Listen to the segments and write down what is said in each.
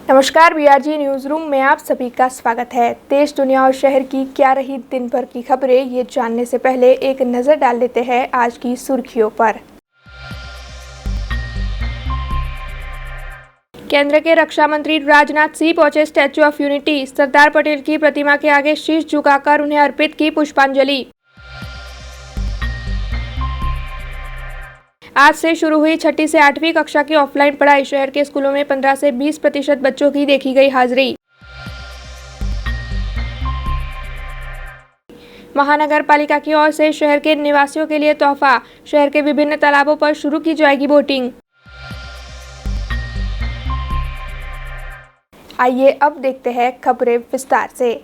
नमस्कार, BRG news room में आप सभी का स्वागत है। देश, दुनिया और शहर की क्या रही दिन भर की खबरें, ये जानने से पहले एक नजर डाल लेते हैं आज की सुर्खियों पर। केंद्र के रक्षा मंत्री राजनाथ सिंह पहुंचे statue of unity. Sardar Patel की प्रतिमा के आगे शीश झुकाकर उन्हें अर्पित की पुष्पांजलि। आज से शुरू हुई 6ठी से 8वीं कक्षा की ऑफलाइन पढ़ाई। शहर के स्कूलों में 15 से 20% बच्चों की देखी गई हाजिरी। महानगर पालिका की ओर से शहर के निवासियों के लिए तोहफा। शहर के विभिन्न तालाबों पर शुरू की जाएगी बोटिंग। आइए अब देखते हैं खबरें विस्तार से।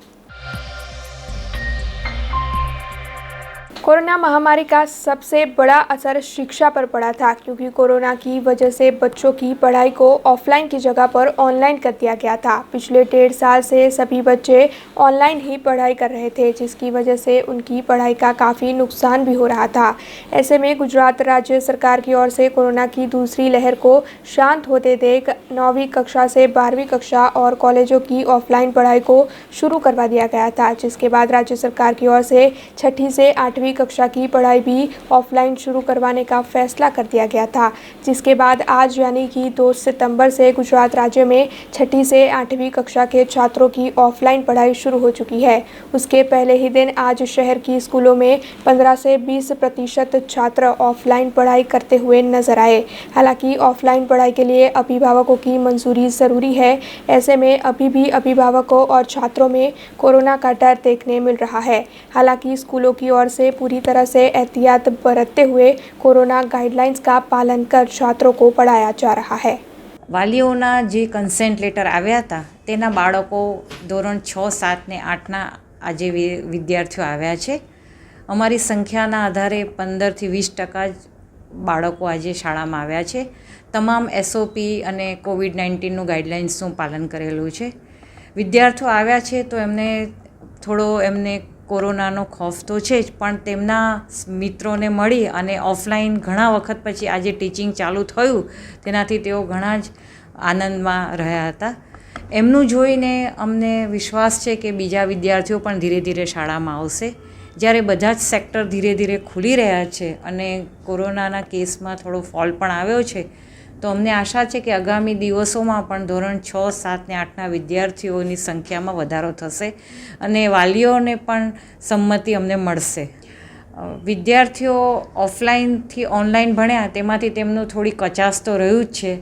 कोरोना महामारी का सबसे बड़ा असर शिक्षा पर पड़ा था, क्योंकि कोरोना की वजह से बच्चों की पढ़ाई को ऑफलाइन की जगह पर ऑनलाइन कर दिया गया था। पिछले 1.5 साल से सभी बच्चे ऑनलाइन ही पढ़ाई कर रहे थे, जिसकी वजह से उनकी पढ़ाई का काफ़ी नुकसान भी हो रहा था। ऐसे में गुजरात राज्य सरकार की ओर से कोरोना की दूसरी लहर को शांत होते देख 9वीं कक्षा से 12वीं कक्षा और कॉलेजों की ऑफलाइन पढ़ाई को शुरू करवा दिया गया था, जिसके बाद राज्य सरकार की ओर से 6ठी से 8वीं कक्षा की पढ़ाई भी ऑफलाइन शुरू करवाने का फैसला कर दिया गया था। जिसके बाद आज यानी कि 2 सितंबर से गुजरात राज्य में 6ठी से 8वीं कक्षा के छात्रों की ऑफलाइन पढ़ाई शुरू हो चुकी है। उसके पहले ही दिन आज शहर की स्कूलों में 15 से 20% छात्र ऑफलाइन पढ़ाई करते हुए नजर आए। हालांकि ऑफलाइन पढ़ाई के लिए अभिभावकों की मंजूरी ज़रूरी है। ऐसे में अभी भी अभिभावकों और छात्रों में कोरोना का डर देखने मिल रहा है। हालांकि स्कूलों की ओर से पूरी तरह से एहतियात बरतते हुए कोरोना गाइडलाइंस का पालन कर छात्रों को पढ़ाया जा रहा है। વાલીઓના જે કન્સેન્ટ લેટર આવ્યા હતા તેના બાળકો ધોરણ 6, 7 ને 8ના આજે વિદ્યાર્થીઓ આવ્યા છે। અમારી સંખ્યાના આધારે 15થી 20% જ બાળકો આજે શાળામાં આવ્યા છે। તમામ SOP અને COVID-19નું ગાઈડલાઇન્સનું પાલન કરેલું છે। વિદ્યાર્થીઓ આવ્યા છે તો એમને કોરોનાનો ખોફ તો છે જ, પણ તેમના મિત્રોને મળી અને ઓફલાઈન ઘણા વખત પછી આજે ટીચિંગ ચાલુ થયું તેનાથી તેઓ ઘણા જ આનંદમાં રહ્યા હતા। એમનું જોઈને અમને વિશ્વાસ છે કે બીજા વિદ્યાર્થીઓ પણ ધીરે ધીરે શાળામાં આવશે। જ્યારે બધા જ સેક્ટર ધીરે ધીરે ખુલી રહ્યા છે અને કોરોનાના કેસમાં થોડો ફોલ પણ આવ્યો છે, તો અમને આશા છે કે આગામી દિવસોમાં પણ ધોરણ 6, 7 ને 8ના વિદ્યાર્થીઓની સંખ્યામાં વધારો થશે અને વાલીઓને પણ સંમતિ અમને મળશે। વિદ્યાર્થીઓ ઓફલાઇનથી ઓનલાઈન ભણ્યા તેમાંથી તેમનું થોડી કચાશ તો રહ્યું જ છે,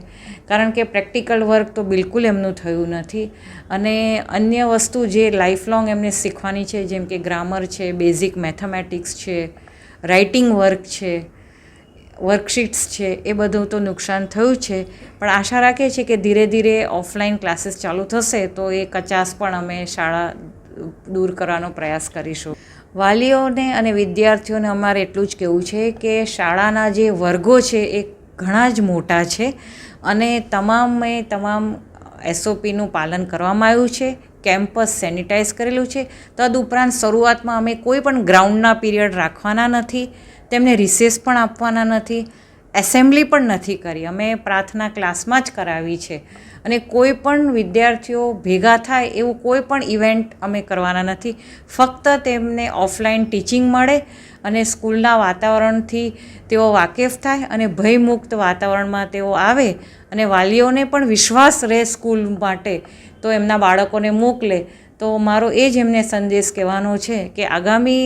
કારણ કે પ્રેક્ટિકલ વર્ક તો બિલકુલ એમનું થયું નથી અને અન્ય વસ્તુ જે લાઈફ લોંગ એમને શીખવાની છે, જેમ કે ગ્રામર છે, બેઝિક મેથેમેટિક્સ છે, રાઇટિંગ વર્ક છે, વર્કશીટ્સ છે, એ બધું તો નુકસાન થયું છે। પણ આશા રાખીએ છીએ કે ધીરે ધીરે ઓફલાઈન ક્લાસીસ ચાલુ થશે તો એ કચાશ પણ અમે શાળા દૂર કરવાનો પ્રયાસ કરીશું। વાલીઓને અને વિદ્યાર્થીઓને અમારે એટલું જ કહેવું છે કે શાળાના જે વર્ગો છે એ ઘણા જ મોટા છે અને તમામ SOPનું પાલન કરવામાં આવ્યું છે। કેમ્પસ સેનિટાઈઝ કરેલું છે। તદુપરાંત શરૂઆતમાં અમે કોઈ પણ ગ્રાઉન્ડના પીરિયડ રાખવાના નથી, તેમને રિસેસ પણ આપવાના નથી, એસેમ્બલી પણ નથી કરી, અમે પ્રાર્થના ક્લાસમાં જ કરાવી છે અને કોઈ પણ વિદ્યાર્થીઓ ભેગા થાય એવું કોઈ પણ ઇવેન્ટ અમે કરવાના નથી। ફક્ત તેમને ઓફલાઈન ટીચિંગ મળે અને સ્કૂલના વાતાવરણથી તેઓ વાકેફ થાય અને ભયમુક્ત વાતાવરણમાં તેઓ આવે અને વાલીઓને પણ વિશ્વાસ રહે સ્કૂલ માટે, તો એમના બાળકોને મોકલે। તો મારો એ જ એમને સંદેશ કહેવાનો છે કે આગામી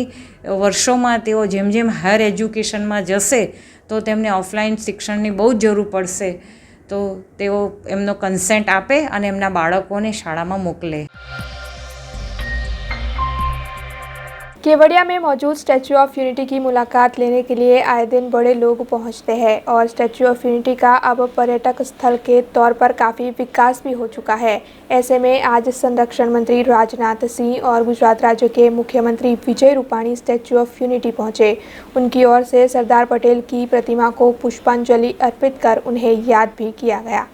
વર્ષોમાં તેઓ જેમ જેમ હાયર એજ્યુકેશનમાં જશે તો તેમને ઓફલાઈન શિક્ષણની બહુ જ જરૂર પડશે, તો તેઓ એમનો કન્સેન્ટ આપે અને એમના બાળકોને શાળામાં મોકલે। केवड़िया में मौजूद स्टैच्यू ऑफ यूनिटी की मुलाकात लेने के लिए आए दिन बड़े लोग पहुंचते हैं और स्टैच्यू ऑफ यूनिटी का अब पर्यटक स्थल के तौर पर काफ़ी विकास भी हो चुका है। ऐसे में आज संरक्षण मंत्री राजनाथ सिंह और गुजरात राज्य के मुख्यमंत्री Vijay Rupani statue of unity पहुंचे। उनकी ओर से सरदार पटेल की प्रतिमा को पुष्पांजलि अर्पित कर उन्हें याद भी किया गया।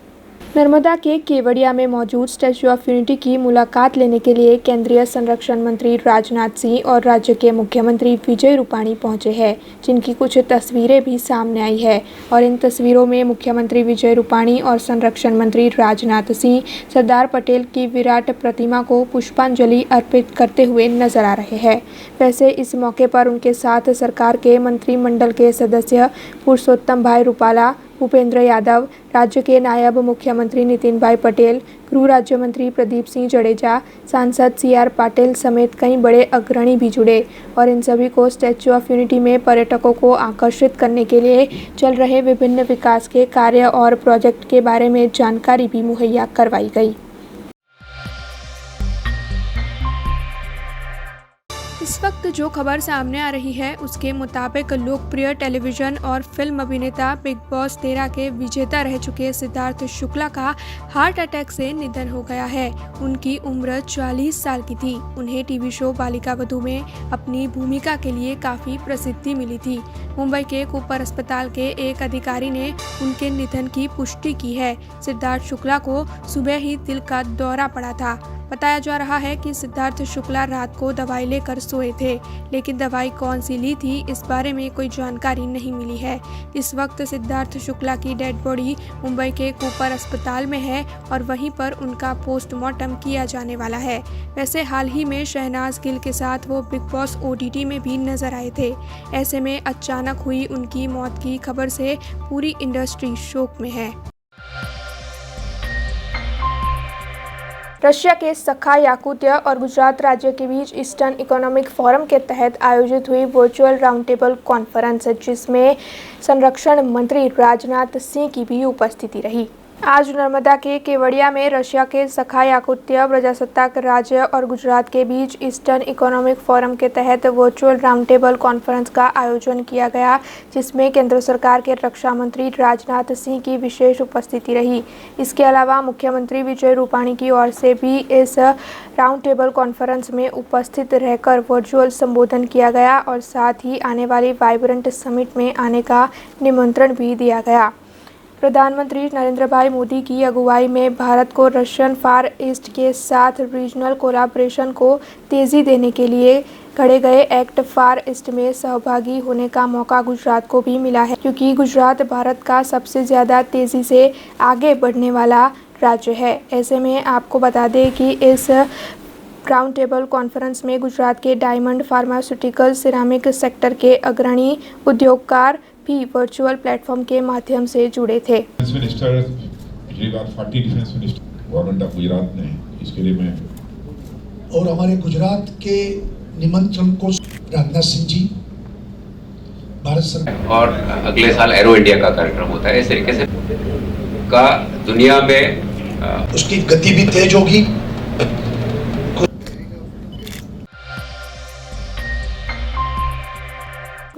नर्मदा के केवड़िया में मौजूद स्टैच्यू ऑफ यूनिटी की मुलाकात लेने के लिए केंद्रीय संरक्षण मंत्री राजनाथ सिंह और राज्य के मुख्यमंत्री विजय रूपाणी पहुंचे हैं, जिनकी कुछ तस्वीरें भी सामने आई है। और इन तस्वीरों में मुख्यमंत्री विजय रूपाणी और संरक्षण मंत्री राजनाथ सिंह सरदार पटेल की विराट प्रतिमा को पुष्पांजलि अर्पित करते हुए नजर आ रहे हैं। वैसे इस मौके पर उनके साथ सरकार के मंत्रिमंडल के सदस्य पुरुषोत्तम भाई रूपाला, भूपेंद्र यादव, राज्य के नायब मुख्यमंत्री नितिन भाई पटेल, गृह राज्य मंत्री प्रदीप सिंह जडेजा, सांसद CR पाटिल समेत कई बड़े अग्रणी भी जुड़े और इन सभी को स्टैच्यू ऑफ यूनिटी में पर्यटकों को आकर्षित करने के लिए चल रहे विभिन्न विकास के कार्य और प्रोजेक्ट के बारे में जानकारी भी मुहैया करवाई गई। इस वक्त जो खबर सामने आ रही है उसके मुताबिक लोकप्रिय टेलीविजन और फिल्म अभिनेता बिग बॉस 13 के विजेता रह चुके सिद्धार्थ शुक्ला का हार्ट अटैक से निधन हो गया है। उनकी उम्र 40 साल की थी। उन्हें टीवी शो बालिका वधू में अपनी भूमिका के लिए काफी प्रसिद्धि मिली थी। मुंबई के कूपर अस्पताल के एक अधिकारी ने उनके निधन की पुष्टि की है। सिद्धार्थ शुक्ला को सुबह ही दिल का दौरा पड़ा था। बताया जा रहा है कि सिद्धार्थ शुक्ला रात को दवाई लेकर सोए थे, लेकिन दवाई कौन सी ली थी इस बारे में कोई जानकारी नहीं मिली है। इस वक्त सिद्धार्थ शुक्ला की डेड बॉडी मुंबई के कूपर अस्पताल में है और वहीं पर उनका पोस्टमार्टम किया जाने वाला है। वैसे हाल ही में शहनाज गिल के साथ वो बिग बॉस OTT में भी नजर आए थे। ऐसे में अचानक हुई उनकी मौत की खबर से पूरी इंडस्ट्री शोक में है। रशिया के सखा याकुत्य और गुजरात राज्य के बीच ईस्टर्न इकोनॉमिक फोरम के तहत आयोजित हुई वर्चुअल राउंड टेबल कॉन्फ्रेंस, जिसमें संरक्षण मंत्री राजनाथ सिंह की भी उपस्थिति रही। आज नर्मदा के केवड़िया में रशिया के सखा याकुत्य प्रजासत्ताक राज्य और गुजरात के बीच ईस्टर्न इकोनॉमिक फोरम के तहत वर्चुअल राउंड टेबल कॉन्फ्रेंस का आयोजन किया गया, जिसमें केंद्र सरकार के रक्षा मंत्री राजनाथ सिंह की विशेष उपस्थिति रही। इसके अलावा मुख्यमंत्री विजय रूपाणी की ओर से भी इस राउंड टेबल कॉन्फ्रेंस में उपस्थित रहकर वर्चुअल संबोधन किया गया और साथ ही आने वाली वाइब्रेंट समिट में आने का निमंत्रण भी दिया गया। प्रधानमंत्री नरेंद्र भाई मोदी की अगुवाई में भारत को रशियन फार ईस्ट के साथ रीजनल कोलैबोरेशन को तेज़ी देने के लिए घड़े गए एक्ट फार ईस्ट में सहभागी होने का मौका गुजरात को भी मिला है, क्योंकि गुजरात भारत का सबसे ज़्यादा तेज़ी से आगे बढ़ने वाला राज्य है। ऐसे में आपको बता दें कि इस राउंड टेबल कॉन्फ्रेंस में गुजरात के डायमंड, फार्मास्यूटिकल, सिरामिक सेक्टर के अग्रणी उद्योगकार भी वर्चुअल प्लेटफॉर्म के माध्यम से जुड़े थे। मिनिस्टर पिछली बार 40 defence minister government of Gujarat ने इसके लिए मैं और हमारे गुजरात के निमंत्रण को राजनाथ सिंह जी, भारत सरकार और अगले साल एरो इंडिया का कार्यक्रम होता है। इस तरीके से का दुनिया में उसकी गति भी तेज होगी।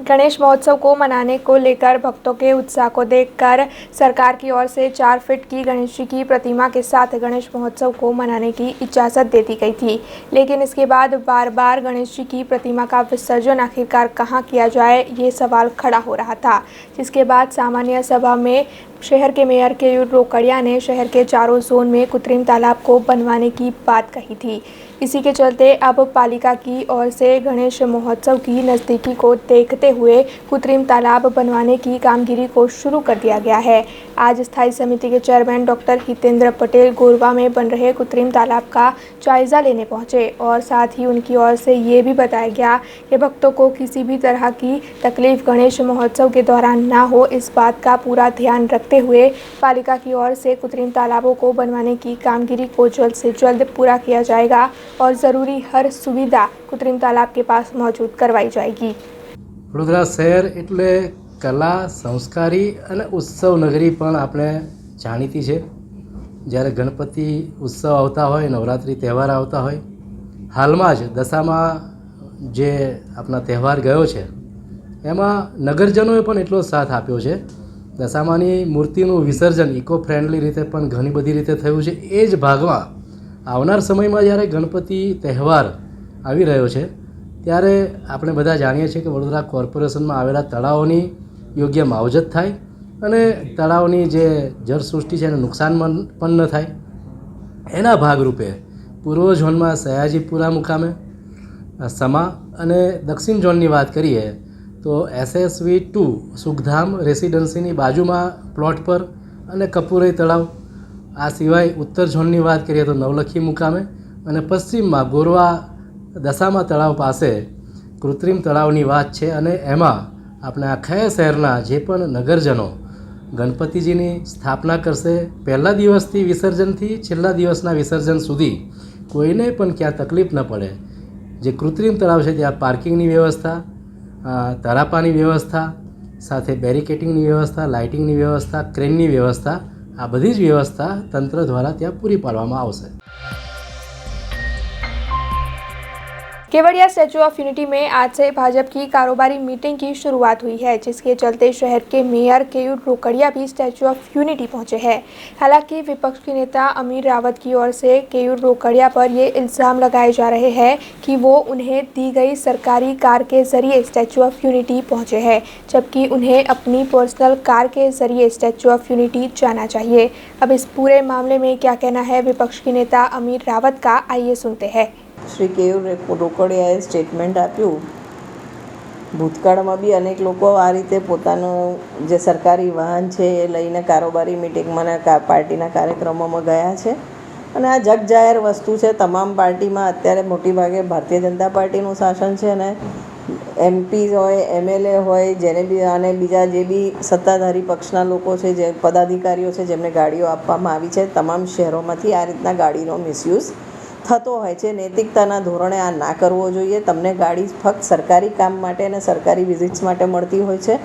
गणेश महोत्सव को मनाने को लेकर भक्तों के उत्साह को देखकर सरकार की ओर से 4 फीट की गणेश जी की प्रतिमा के साथ गणेश महोत्सव को मनाने की इजाज़त दे दी गई थी, लेकिन इसके बाद बार बार गणेश जी की प्रतिमा का विसर्जन आखिरकार कहां किया जाए, ये सवाल खड़ा हो रहा था। जिसके बाद सामान्य सभा में शहर के मेयर केयूर रोकड़िया ने शहर के चारों जोन में कृत्रिम तालाब को बनवाने की बात कही थी। इसी के चलते अब पालिका की ओर से गणेश महोत्सव की नज़दीकी को देखते हुए कृत्रिम तालाब बनवाने की कामगिरी को शुरू कर दिया गया है। आज स्थायी समिति के चेयरमैन डॉक्टर हितेंद्र पटेल गोरवा में बन रहे कृत्रिम तालाब का जायज़ा लेने पहुंचे और साथ ही उनकी ओर से ये भी बताया गया कि भक्तों को किसी भी तरह की तकलीफ गणेश महोत्सव के दौरान ना हो, इस बात का पूरा ध्यान रखते हुए पालिका की ओर से कृत्रिम तालाबों को बनवाने की कामगिरी को जल्द से जल्द पूरा किया जाएगा और ज़रूरी हर सुविधा कृत्रिम तालाब के पास मौजूद करवाई जाएगी। वडोदरा शहर एटले कला, संस्कारी અને उत्सव नगरी પણ આપણે જાણીતી છે। જ્યારે ગણપતિ ઉત્સવ આવતા હોય, નવરાત્રિ તહેવાર આવતા હોય, હાલમાં જ દશામાં જે આપણા તહેવાર ગયો છે એમાં નગરજનોએ પણ એટલો સાથ આપ્યો છે। દશામાની મૂર્તિનું વિસર્જન ઇકો ફ્રેન્ડલી રીતે પણ ઘણી બધી રીતે થયું છે। એ જ ભાગમાં આવનાર સમયમાં જ્યારે ગણપતિ તહેવાર આવી રહ્યો છે ત્યારે આપણે બધા જાણીએ છીએ કે વડોદરા કોર્પોરેશનમાં આવેલા તળાવોની યોગ્ય માવજત થાય અને તળાવની જે જળસૃષ્ટિ છે એને નુકસાન પણ ન થાય એના ભાગરૂપે પૂર્વ ઝોનમાં સયાજીપુરા મુકામે સમા અને દક્ષિણ ઝોનની વાત કરીએ તો SSV2 સુખધામ રેસિડન્સીની બાજુમાં પ્લોટ પર અને કપૂરઈ તળાવ, આ સિવાય ઉત્તર ઝોનની વાત કરીએ તો નવલખી મુકામે અને પશ્ચિમમાં ગોરવા દશામા તળાવ પાસે કૃત્રિમ તળાવની વાત છે. અને એમાં આપણે આખા શહેરના જે પણ નગરજનો ગણપતિજીની સ્થાપના કરશે, પહેલા દિવસથી વિસર્જનથી છેલ્લા દિવસના વિસર્જન સુધી કોઈને પણ ક્યાં તકલીફ ન પડે, જે કૃત્રિમ તળાવ છે ત્યાં પાર્કિંગની વ્યવસ્થા, તરાપાની વ્યવસ્થા, સાથે બેરિકેટિંગની વ્યવસ્થા, લાઇટિંગની વ્યવસ્થા, ક્રેનની વ્યવસ્થા, આ બધી જ વ્યવસ્થા તંત્ર દ્વારા ત્યાં પૂરી પાડવામાં આવશે. केवड़िया स्टैचू ऑफ यूनिटी में आज से भाजपा की कारोबारी मीटिंग की शुरुआत हुई है, जिसके चलते शहर के मेयर केयूर रोकड़िया भी स्टैचू ऑफ यूनिटी पहुंचे हैं। हालांकि विपक्ष के नेता अमीर रावत की ओर से केयूर रोकड़िया पर ये इल्ज़ाम लगाए जा रहे हैं कि वो उन्हें दी गई सरकारी कार के जरिए स्टैचू ऑफ यूनिटी पहुंचे हैं, जबकि उन्हें अपनी पर्सनल कार के जरिए स्टैचू ऑफ यूनिटी जाना चाहिए। अब इस पूरे मामले में क्या कहना है विपक्ष के नेता अमीर रावत का, आइए सुनते हैं। શ્રી કેયુર રોકડિયાએ સ્ટેટમેન્ટ આપ્યું. ભૂતકાળમાં બી અનેક લોકો આ રીતે પોતાનું જે સરકારી વાહન છે એ લઈને કારોબારી મિટિંગમાં પાર્ટીના કાર્યક્રમોમાં ગયા છે અને આ જગજાહેર વસ્તુ છે. તમામ પાર્ટીમાં અત્યારે મોટેભાગે ભારતીય જનતા પાર્ટીનું શાસન છે અને MP હોય, MLA હોય, જેને બી અને બીજા જે બી સત્તાધારી પક્ષના લોકો છે, જે પદાધિકારીઓ છે જેમને ગાડીઓ આપવામાં આવી છે, તમામ શહેરોમાંથી આ રીતના ગાડીનો મિસયુઝ થતો હોય છે. નૈતિકતાના ધોરણે આ ના કરવો જોઈએ. તમને ગાડી ફક્ત સરકારી કામ માટે અને સરકારી વિઝિટ્સ માટે મળતી હોય છે.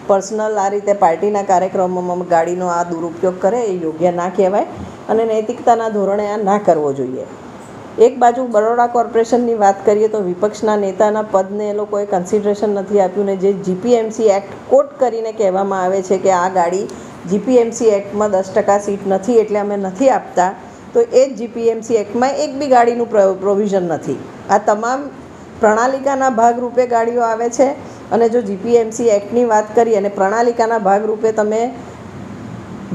પર્સનલ આ રીતે પાર્ટીના કાર્યક્રમોમાં ગાડીનો આ દુરુપયોગ કરે એ યોગ્ય ના કહેવાય અને નૈતિકતાના ધોરણે આ ના કરવો જોઈએ. એક બાજુ બરોડા કોર્પોરેશનની વાત કરીએ તો વિપક્ષના નેતાના પદને એ લોકોએ કન્સિડરેશન નથી આપ્યું ને જે GPMC એક્ટ કોટ કરીને કહેવામાં આવે છે કે આ ગાડી GPMC એક્ટમાં 10% સીટ નથી એટલે અમે નથી આપતા, તો એ જ GPMC એક્ટમાં એક બી ગાડીનું પ્રોવિઝન નથી. આ તમામ પ્રણાલિકાના ભાગરૂપે ગાડીઓ આવે છે અને જો GPMC એક્ટની વાત કરીએ અને પ્રણાલિકાના ભાગરૂપે તમે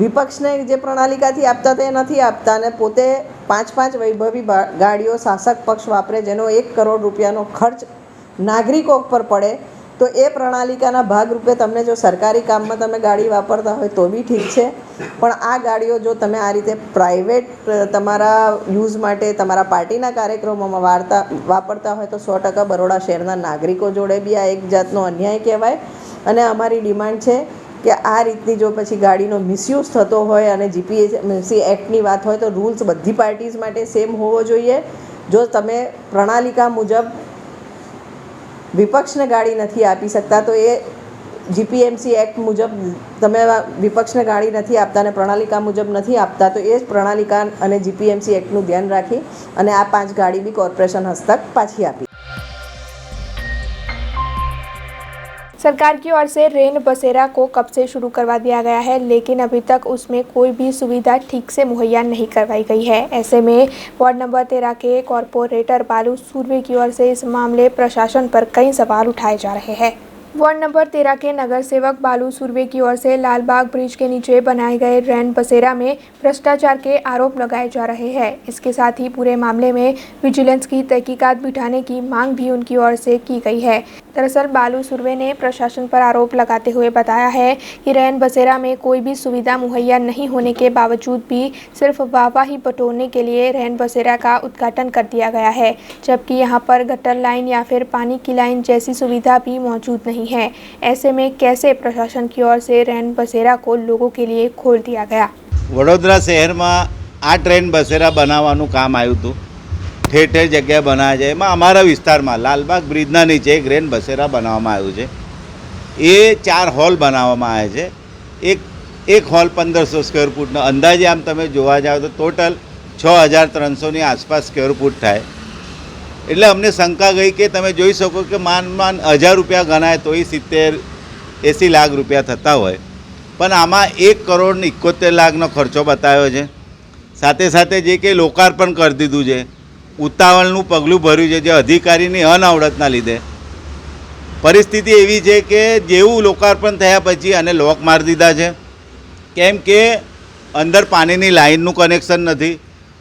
વિપક્ષને જે પ્રણાલિકાથી આપતા તે નથી આપતા અને પોતે 5 વૈભવી ગાડીઓ શાસક પક્ષ વાપરે, જેનો 1 કરોડ રૂપિયાનો ખર્ચ નાગરિકો પર પડે, તો એ પ્રણાલિકાના ભાગરૂપે તમને જો સરકારી કામમાં તમે ગાડી વાપરતા હોય તો બી ઠીક છે, પણ આ ગાડીઓ જો તમે આ રીતે પ્રાઇવેટ તમારા યુઝ માટે તમારા પાર્ટીના કાર્યક્રમોમાં વાપરતા હોય તો 100% બરોડા શહેરના નાગરિકો જોડે બી આ એક જાતનો અન્યાય કહેવાય. અને અમારી ડિમાન્ડ છે કે આ રીતની જો પછી ગાડીનો મિસયુઝ થતો હોય અને GPMC એક્ટની વાત હોય તો રૂલ્સ બધી પાર્ટીઝ માટે સેમ હોવો જોઈએ. જો તમે પ્રણાલિકા મુજબ વિપક્ષને ગાડી નથી આપી શકતા તો એ GPMC એક્ટ મુજબ તમે વિપક્ષને ગાડી નથી આપતા અને પ્રણાલિકા મુજબ નથી આપતા તો એ જ પ્રણાલિકા અને GPMC એક્ટનું ધ્યાન રાખી અને આ 5 ગાડી બી કોર્પોરેશન હસ્તક પાછી આપી. सरकार की ओर से रेन बसेरा को कब से शुरू करवा दिया गया है, लेकिन अभी तक उसमें कोई भी सुविधा ठीक से मुहैया नहीं करवाई गई है। ऐसे में वार्ड नंबर 13 के कॉरपोरेटर बालू सूर्वे की ओर से इस मामले प्रशासन पर कई सवाल उठाए जा रहे हैं। वार्ड नंबर 13 के नगर सेवक बालू सूर्वे की ओर से लालबाग ब्रिज के नीचे बनाए गए रैन बसेरा में भ्रष्टाचार के आरोप लगाए जा रहे हैं। इसके साथ ही पूरे मामले में विजिलेंस की तहकीकात बिठाने की मांग भी उनकी ओर से की गई है। दरअसल बालू सूर्वे ने प्रशासन पर आरोप लगाते हुए बताया है कि रैन बसेरा में कोई भी सुविधा मुहैया नहीं होने के बावजूद भी सिर्फ वाहवाही बटोरने के लिए रैन बसेरा का उद्घाटन कर दिया गया है, जबकि यहाँ पर गटर लाइन या फिर पानी की लाइन जैसी सुविधा भी मौजूद नहीं है। ऐसे में कैसे प्रशासन की ओर से रैन बसेरा को लोगों के लिए खोल दिया गया। વડોદરા શહેરમાં આ ટ્રેન બસેરા બનાવવાનું કામ આવ્યું હતું. ઠેર ઠેર જગ્યાએ બનાવે છે. એમાં અમારા વિસ્તારમાં લાલબાગ બ્રિજના નીચે એક રેન બસેરા બનાવવામાં આવ્યું છે. એ 4 હોલ બનાવવામાં આવે છે. એક હોલ 1500 સ્ક્વેર ફૂટનો અંદાજે આમ તમે જોવા જાઓ તો ટોટલ 6300ની આસપાસ સ્ક્વેર ફૂટ થાય. એટલે અમને શંકા ગઈ કે તમે જોઈ શકો કે માન 1000 રૂપિયા ગણાય તોય 70-80 લાખ રૂપિયા થતા હોય, પણ આમાં 1 કરોડ 71 લાખનો ખર્ચો બતાવ્યો છે. સાથે સાથે જે કે લોકાર્પણ કરી દીધું છે, ઉતાવળનું પગલું ભર્યું છે, જે અધિકારીની અનાવડતના લીધે પરિસ્થિતિ એવી છે કે જેવું લોકાર્પણ થયા પછી અને લોક મારી દીધા છે. કેમ કે અંદર પાણીની લાઇનનું કનેક્શન નથી,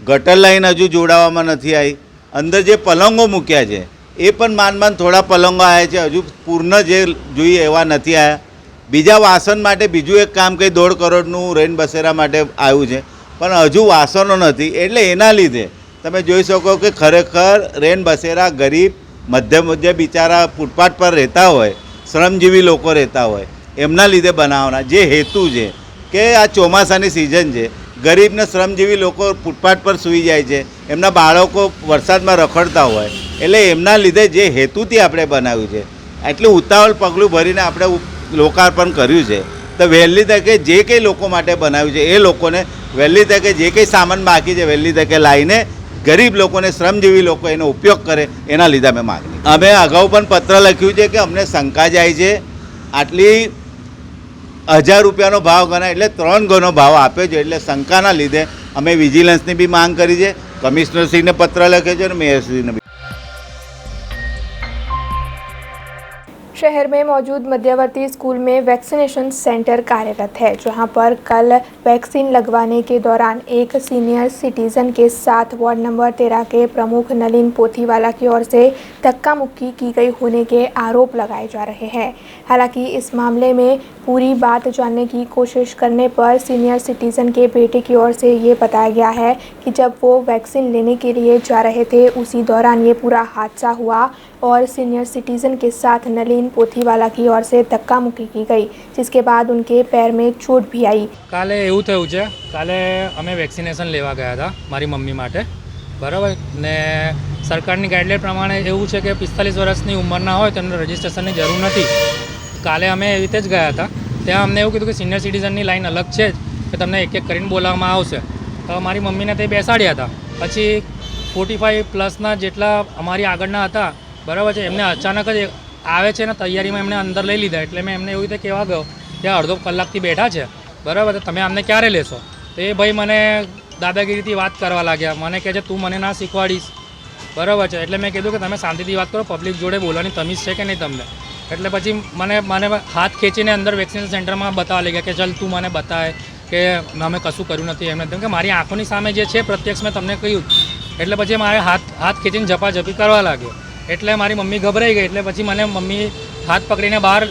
ગટર લાઇન હજુ જોડાવામાં નથી આવી, અંદર જે પલંગો મૂક્યા છે એ પણ માંડ થોડા પલંગો આવ્યા છે, હજુ પૂર્ણ જે જોઈએ એવા નથી આવ્યા. બીજા વાસણ માટે બીજું એક કામ કંઈ 1.5 કરોડનું રેન બસેરા માટે આવ્યું છે, પણ હજુ વાસણો નથી. એટલે એના લીધે તમે જોઈ શકો કે ખરેખર રેન બસેરા ગરીબ મધ્ય બિચારા ફૂટપાથ પર રહેતા હોય, શ્રમજીવી લોકો રહેતા હોય, એમના લીધે બનાવવાના જે હેતુ છે કે આ ચોમાસાની સિઝન છે, ગરીબને શ્રમજીવી લોકો ફૂટપાથ પર સૂઈ જાય છે, એમના બાળકો વરસાદમાં રખડતા હોય, એટલે એમના લીધે જે હેતુથી આપણે બનાવ્યું છે એટલું ઉતાવળ પગલું ભરીને આપણે લોકાર્પણ કર્યું છે. તો વહેલી તકે જે કંઈ લોકો માટે બનાવ્યું છે એ લોકોને વહેલી તકે જે કંઈ સામાન બાકી છે વહેલી તકે લાવીને ગરીબ લોકોને શ્રમજીવી લોકો એનો ઉપયોગ કરે, એના લીધે અમે માગણી. અમે અગાઉ પણ પત્ર લખ્યું છે કે અમને શંકા જાય છે, આટલી 1000 રૂપિયાનો ભાવ ગણાય એટલે 3 ગણો ભાવ આપ્યો છે, એટલે શંકાના લીધે અમે વિજિલન્સની બી માંગ કરી છે, કમિશનરશ્રીને પત્ર લખ્યો છે અને મેયરશ્રીને બી. शहर में मौजूद मध्यवर्ती स्कूल में वैक्सीनेशन सेंटर कार्यरत है, जहां पर कल वैक्सीन लगवाने के दौरान एक सीनियर सिटीजन के साथ वार्ड नंबर 13 के प्रमुख नलिन पोथीवाला की ओर से धक्का मुक्की की गई होने के आरोप लगाए जा रहे हैं। हालांकि इस मामले में पूरी बात जानने की कोशिश करने पर सीनियर सिटीजन के बेटे की ओर से ये बताया गया है कि जब वो वैक्सीन लेने के लिए जा रहे थे उसी दौरान ये पूरा हादसा हुआ और सीनियर सिटीजन के साथ नलिन पोथीवाला की ओर से धक्का मुक्की की गई, जिसके बाद उनके पैर में चोट भी आई। કાલે એવું થયું છે, કાલે અમે વેક્સિનેશન લેવા ગયા હતા મારી મમ્મી માટે, બરાબર ને સરકારની ગાઈડલાઈન પ્રમાણે એવું છે કે 45 વર્ષની ઉંમરના હોય તેમને રજિસ્ટ્રેશનની જરૂર નથી. કાલે અમે એવી રીતે જ ગયા હતા, ત્યાં અમને એવું કીધું કે સિનિયર સિટીઝનની લાઈન અલગ છે જ કે તમને એક એક કરીને બોલાવવામાં આવશે. તો મારી મમ્મીને તે બેસાડ્યા હતા. પછી 45 પ્લસના જેટલા અમારી આગળના હતા, બરાબર છે, એમને અચાનક જ આવે છે ને તૈયારીમાં એમને અંદર લઈ લીધા. એટલે મેં એમને એવી રીતે કહેવા ગયો કે અડધો કલાકથી બેઠા છે, બરાબર, તમે અમને ક્યારે લેશો? તો એ ભાઈ મને દાદાગીરીથી વાત કરવા લાગ્યા, મને કહે છે તું મને ના શીખવાડીશ, બરાબર છે. એટલે મેં કીધું કે તમે શાંતિથી વાત કરો, પબ્લિક જોડે બોલવાની તમીઝ છે કે નહીં તમને? એટલે પછી મને હાથ ખેંચીને અંદર વેક્સિનેશન સેન્ટરમાં બતાવવા લાગ્યા કે ચાલ તું મને બતાવે કે અમે કશું કર્યું નથી એમને, કેમ કે મારી આંખોની સામે જે છે પ્રત્યક્ષ મેં તમને કહ્યું. એટલે પછી મારે હાથ ખેંચીને ઝપાઝપી કરવા લાગ્યો. એટલે મારી મમ્મી ગભરાઈ ગઈ. એટલે પછી મને મમ્મી હાથ પકડીને બહાર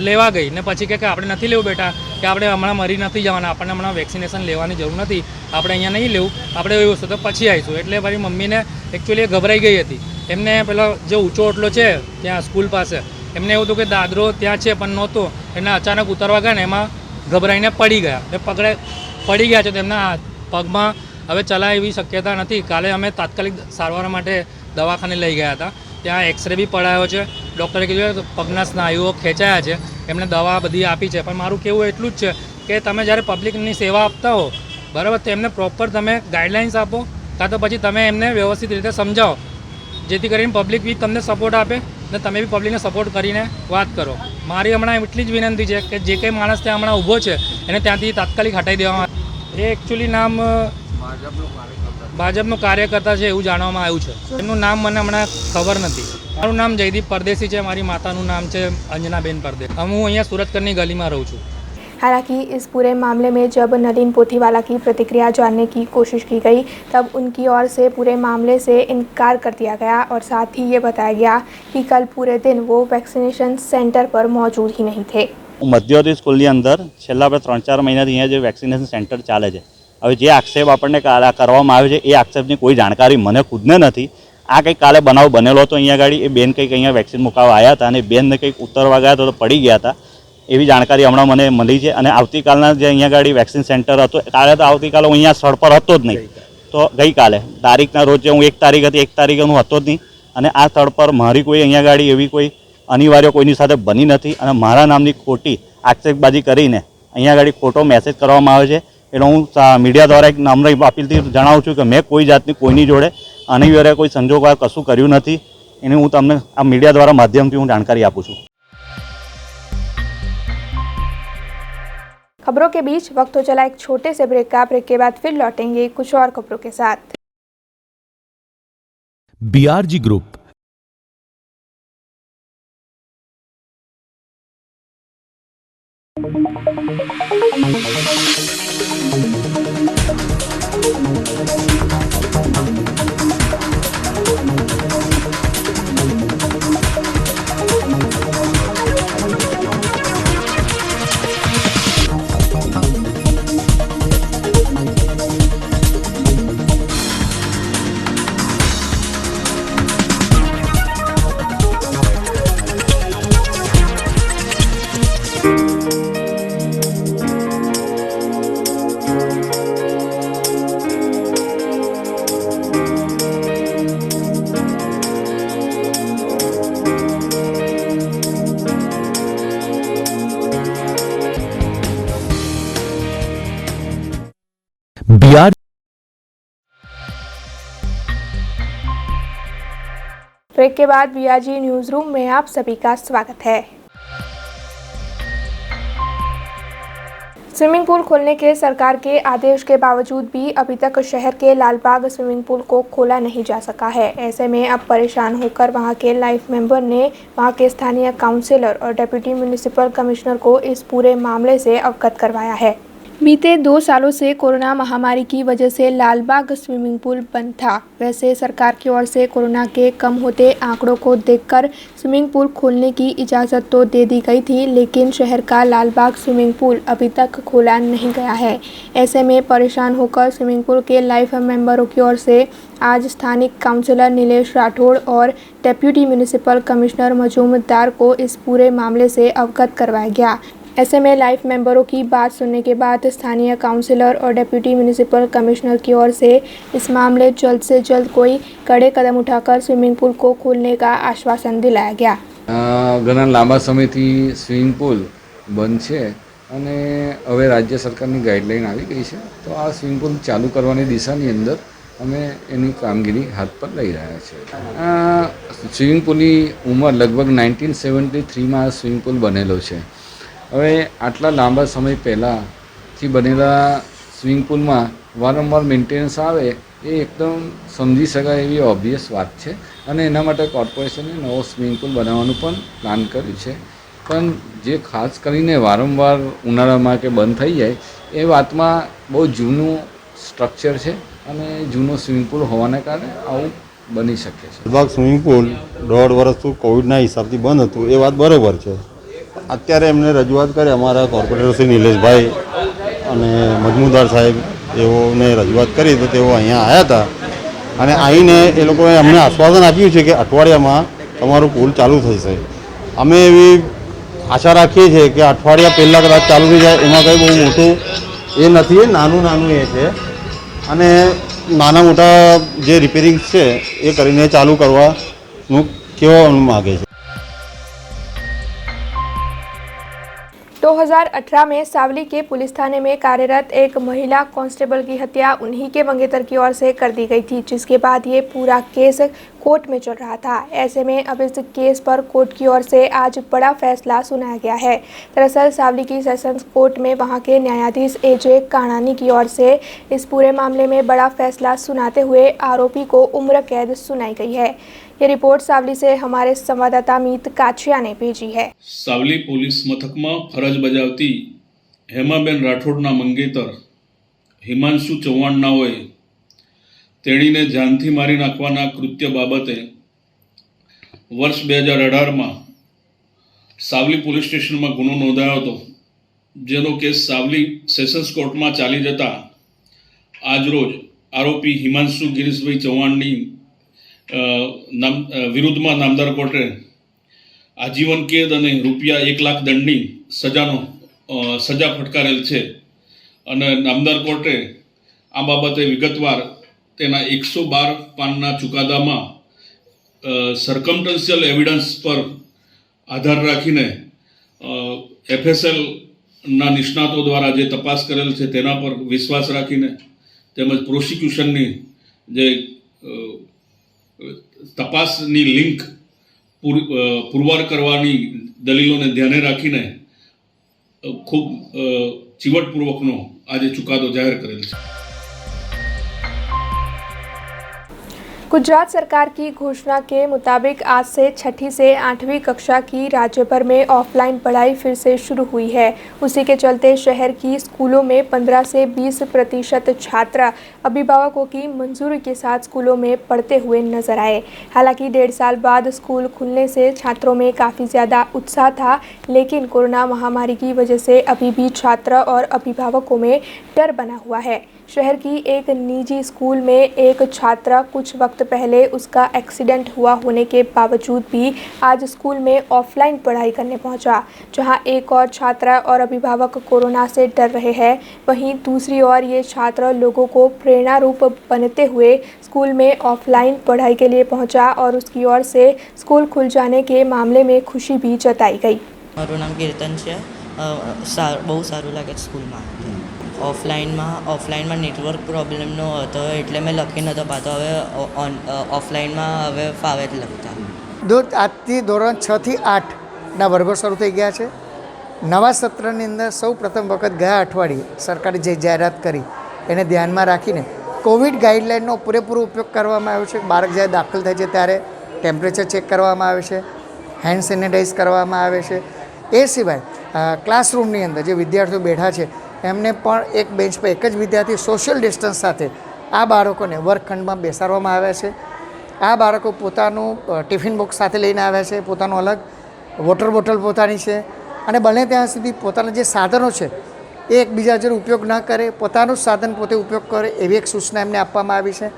લેવા ગઈ ને પછી કે આપણે નથી લેવું બેટા, કે આપણે હમણાં મરી નથી જવાના, આપણને હમણાં વેક્સિનેશન લેવાની જરૂર નથી, આપણે અહીંયા નહીં લેવું, આપણે એવું વસ્તુ તો પછી આવીશું. એટલે મારી મમ્મીને એકચ્યુઅલી ગભરાઈ ગઈ હતી. એમને પેલો જે ઊંચો ઓટલો છે ત્યાં સ્કૂલ પાસે, એમને એવું હતું કે દાદરો ત્યાં છે પણ નહોતો, એને અચાનક ઉતરવા ગયા ને એમાં ગભરાઈને પડી ગયા. એ પડી ગયા છે, તેમના પગમાં હવે ચલાય એવી શક્યતા નથી. કાલે અમે તાત્કાલિક સારવાર માટે દવાખાને લઈ ગયા હતા, ત્યાં એક્સરે બી પડાયો છે. ડૉક્ટરે કીધું કે પગના સ્નાયુઓ ખેંચાયા છે, એમને દવા બધી આપી છે. પણ મારું કહેવું એટલું જ છે કે તમે જ્યારે પબ્લિકની સેવા આપતા હો, બરાબર, તો એમને પ્રોપર તમે ગાઈડલાઇન્સ આપો, કાં તો પછી તમે એમને વ્યવસ્થિત રીતે સમજાવો, જેથી કરીને પબ્લિક બી તમને સપોર્ટ આપે ને તમે બી પબ્લિકને સપોર્ટ કરીને વાત કરો. મારી હમણાં એટલી જ વિનંતી છે કે જે કંઈ માણસ ત્યાં હમણાં ઊભો છે એને ત્યાંથી તાત્કાલિક હટાવી દેવામાં આવે. એ એકચ્યુઅલી નામ ભાજપનો કાર્યકર્તા છે એવું જાણવામાં આવ્યું છે. એમનું નામ મને હમણાં ખબર નથી. મારું નામ જયદીપ પરદેશી છે, મારી માતાનું નામ છે અંજનાબેન પરદેશી. હું અહીંયા સુરતકરની ગલીમાં રહું છું. हालांकि इस पूरे मामले में जब नलिन पोथीवाला की प्रतिक्रिया जानने की कोशिश की गई तब उनकी ओर से पूरे मामले से इनकार कर दिया गया और साथ ही ये बताया गया कि कल पूरे दिन वो वैक्सीनेशन सेंटर पर मौजूद ही नहीं थे। મધ્યવર્તી સ્કૂલની અંદર છેલ્લા આપણે 3-4 મહિનાથી અહીંયા જે વેક્સિનેશન સેન્ટર ચાલે છે, હવે જે આક્ષેપ આપણને કરવામાં આવે છે એ આક્ષેપની કોઈ જાણકારી મને ખુદને નથી. આ કંઈક કાલે બનાવ બનેલો હતો અહીંયા આગળ, એ બેન કંઈક અહીંયા વેક્સિન મુકાવવા આવ્યા હતા અને બેનને કંઈક ઉતરવા ગયા તો પડી ગયા હતા, એવી જાણકારી હમણાં મને મળી છે. અને આવતીકાલના જે અહીંયા આગળ વેક્સિન સેન્ટર હતો, કાલે તો આવતીકાલે હું અહીંયા સ્થળ પર હતો જ નહીં, તો ગઈકાલે તારીખના રોજ હું 1 તારીખ હતી, 1 તારીખે હું હતો જ નહીં. અને આ સ્થળ પર મારી કોઈ અહીંયા આગળ એવી કોઈ અનિવાર્ય કોઈની સાથે બની નથી અને મારા નામની ખોટી આક્ષેપબાજી કરીને અહીંયા આગળ ખોટો મેસેજ કરવામાં આવે છે. એટલે હું મીડિયા દ્વારા એક નમ્ર અપીલથી જણાવું છું કે મેં કોઈ જાતની કોઈની જોડે અનિવાર્ય કોઈ સંજોગવાર કશું કર્યું નથી. એની હું તમને આ મીડિયા દ્વારા માધ્યમથી હું જાણકારી આપું છું. खबरों के बीच वक्त हो चला एक छोटे से ब्रेक का। ब्रेक के बाद फिर लौटेंगे कुछ और खबरों के साथ। बीआरजी ग्रुप ब्रेक के बाद बीआरजी न्यूज रूम में आप सभी का स्वागत है। स्विमिंग पूल खोलने के सरकार के आदेश के बावजूद भी अभी तक शहर के लालबाग स्विमिंग पूल को खोला नहीं जा सका है। ऐसे में अब परेशान होकर वहां के लाइफ मेंबर ने वहां के स्थानीय काउंसिलर और डिप्टी म्युनिसिपल कमिश्नर को इस पूरे मामले से अवगत करवाया है। बीते 2 सालों से कोरोना महामारी की वजह से लालबाग स्विमिंग पूल बंद था। वैसे सरकार की ओर से कोरोना के कम होते आंकड़ों को देखकर स्विमिंग पूल खोलने की इजाज़त तो दे दी गई थी, लेकिन शहर का लालबाग स्विमिंग पूल अभी तक खोला नहीं गया है। ऐसे में परेशान होकर स्विमिंग पूल के लाइफ मेंबरों की ओर से आज स्थानिक काउंसिलर नीलेश राठौड़ और डिप्टी म्युनिसिपल कमिश्नर मजूमदार को इस पूरे मामले से अवगत करवाया गया। ऐसे में लाइफ मेंबरों की बात सुनने के बाद स्थानीय काउंसिलर और डिप्टी म्युनिसिपल कमिश्नर की ओर से इस मामले जल्द से जल्द कोई कड़े कदम उठाकर स्विमिंग पूल को खोलने का आश्वासन दिलाया गया। ઘણા લાંબા સમયથી સ્વિમિંગ પૂલ બંધ છે અને હવે રાજ્ય સરકારની ગાઈડલાઈન આવી ગઈ છે, તો આ સ્વિમિંગ પૂલ ચાલુ કરવાની દિશાની અંદર અમે એની કામગીરી હાથ પર લઈ રહ્યા છીએ। સ્વિમિંગ પૂલની ઉંમર લગભગ 1973માં આ સ્વિમિંગ પૂલ બનેલો છે। હવે આટલા લાંબા સમય પહેલાંથી બનેલા સ્વિમિંગ પૂલમાં વારંવાર મેન્ટેનન્સ આવે એ એકદમ સમજી શકાય એવી ઓબ્વિયસ વાત છે અને એના માટે કોર્પોરેશને નવો સ્વિમિંગ પૂલ બનાવવાનું પણ પ્લાન કર્યું છે। પણ જે ખાસ કરીને વારંવાર ઉનાળામાં કે બંધ થઈ જાય એ વાતમાં બહુ જૂનું સ્ટ્રક્ચર છે અને જૂનો સ્વિમિંગ પૂલ હોવાને કારણે આવું બની શકે છે। લાલબાગ સ્વિમિંગ પૂલ 1.5 વર્ષથી કોવિડના હિસાબથી બંધ હતું એ વાત બરાબર છે। અત્યારે એમને રજૂઆત કરી, અમારા કોર્પોરેટર શ્રી નિલેશભાઈ અને મજમુદાર સાહેબ એઓને રજૂઆત કરી તો તેઓ અહીંયા આવ્યા હતા અને આવીને એ લોકોએ અમને આશ્વાસન આપ્યું છે કે અઠવાડિયામાં તમારું પૂલ ચાલુ થશે। અમે એવી આશા રાખીએ છીએ કે અઠવાડિયા પહેલાં કદાચ ચાલુ થઈ જાય, એમાં કંઈ બહુ મોટું એ નથી, નાનું એ છે અને નાના મોટા જે રિપેરિંગ્સ છે એ કરીને ચાલુ કરવાનું કહેવા માગે છે। 2018 में सावली के पुलिस थाने में कार्यरत एक महिला कांस्टेबल की हत्या उन्हीं के मंगेतर की ओर से कर दी गई थी, जिसके बाद ये पूरा केस कोर्ट में चल रहा था। ऐसे में अब इस केस पर कोर्ट की ओर से आज बड़ा फैसला सुनाया गया है। दरअसल सावली की सेशंस कोर्ट में वहां के न्यायाधीश एजे काणानी की ओर से इस पूरे मामले में बड़ा फैसला सुनाते हुए आरोपी को उम्र कैद सुनाई गई है। ये रिपोर्ट सावली से हमारे संवाददाता मीत काछिया ने भेजी है। सावली पोलीस मथकમાં ફરજ બજાવતી હેમાબેન રાઠોડના મંગેતર હિમાંશુ ચૌહાણ નાઓએ તેણીને જાનથી મારી નાખવાના કૃત્ય બાબતે વર્ષ 2018માં સાવલી પોલીસ સ્ટેશનમાં ગુનો નોંધાયો હતો, જેનો કેસ સાવલી સેશન્સ કોર્ટમાં ચાલી જતા આજરોજ આરોપી હિમાંશુ ગિરીશભાઈ ચૌહાણની વિરુદ્ધમાં નામદાર કોર્ટે આજીવન કેદ અને રૂપિયા 1 લાખ દંડની સજા ફટકારેલ છે અને નામદાર કોર્ટે આ બાબતે વિગતવાર તેના 112 પાનના ચુકાદામાં સર્કમસ્ટન્શિયલ એવિડન્સ પર આધાર રાખીને એફએસએલના નિષ્ણાતો દ્વારા જે તપાસ કરેલ છે તેના પર વિશ્વાસ રાખીને તેમજ પ્રોસિક્યુશનની જે તપાસની લિંક પુરવાર કરવાની દલીલોને ધ્યાને રાખીને ખૂબ ચીવટપૂર્વકનો આજે ચુકાદો જાહેર કરેલ છે। गुजरात सरकार की घोषणा के मुताबिक आज से 6ठी से 8वीं कक्षा की राज्य भर में ऑफलाइन पढ़ाई फिर से शुरू हुई है। उसी के चलते शहर की स्कूलों में 15 से 20% छात्र अभिभावकों की मंजूरी के साथ स्कूलों में पढ़ते हुए नजर आए। हालांकि 1.5 साल बाद स्कूल खुलने से छात्रों में काफ़ी ज़्यादा उत्साह था, लेकिन कोरोना महामारी की वजह से अभी भी छात्र और अभिभावकों में डर बना हुआ है। शहर की एक निजी स्कूल में एक छात्र कुछ वक्त पहले उसका एक्सीडेंट हुआ होने के बावजूद भी आज स्कूल में ऑफलाइन पढ़ाई करने पहुंचा। जहां एक और छात्र और अभिभावक कोरोना से डर रहे हैं, वहीं दूसरी ओर ये छात्र लोगों को प्रेरणा रूप बनते हुए स्कूल में ऑफलाइन पढ़ाई के लिए पहुंचा और उसकी ओर से स्कूल खुल जाने के मामले में खुशी भी जताई गई। મારું નામ કીર્તન છે। બહુ સારું લાગે સ્કૂલમાં। ઓફલાઈનમાં નેટવર્ક પ્રોબ્લેમનો હતો એટલે મેં લખી નહોતો પાતો. હવે ઓફલાઈનમાં હવે ફાવે જ લખતા. આજથી ધોરણ 6 થી 8ના વર્ગો શરૂ થઈ ગયા છે. નવા સત્રની અંદર સૌ પ્રથમ વખત ગયા અઠવાડિયે સરકારે જે જાહેરાત કરી એને ધ્યાનમાં રાખીને કોવિડ ગાઈડલાઇનનો પૂરેપૂરો ઉપયોગ કરવામાં આવ્યો છે. બાળક જ્યારે દાખલ થાય છે ત્યારે ટેમ્પરેચર ચેક કરવામાં આવે છે, હેન્ડ સેનિટાઈઝ કરવામાં આવે છે. એ સિવાય ક્લાસરૂમની અંદર જે વિદ્યાર્થીઓ બેઠા છે એમને પણ એક બેન્ચ પર એક જ વિદ્યાર્થી સોશિયલ ડિસ્ટન્સ સાથે આ બાળકોને વર્ગખંડમાં બેસાડવામાં આવ્યા છે. આ બાળકો પોતાનું ટિફિન બોક્સ સાથે લઈને આવ્યા છે, પોતાનું અલગ વોટર બોટલ પોતાની છે અને બને ત્યાં સુધી પોતાના જે સાધનો છે એ એકબીજા જોડે ઉપયોગ ન કરે, પોતાનું સાધન પોતે ઉપયોગ કરે એવી એક સૂચના એમને આપવામાં આવી છે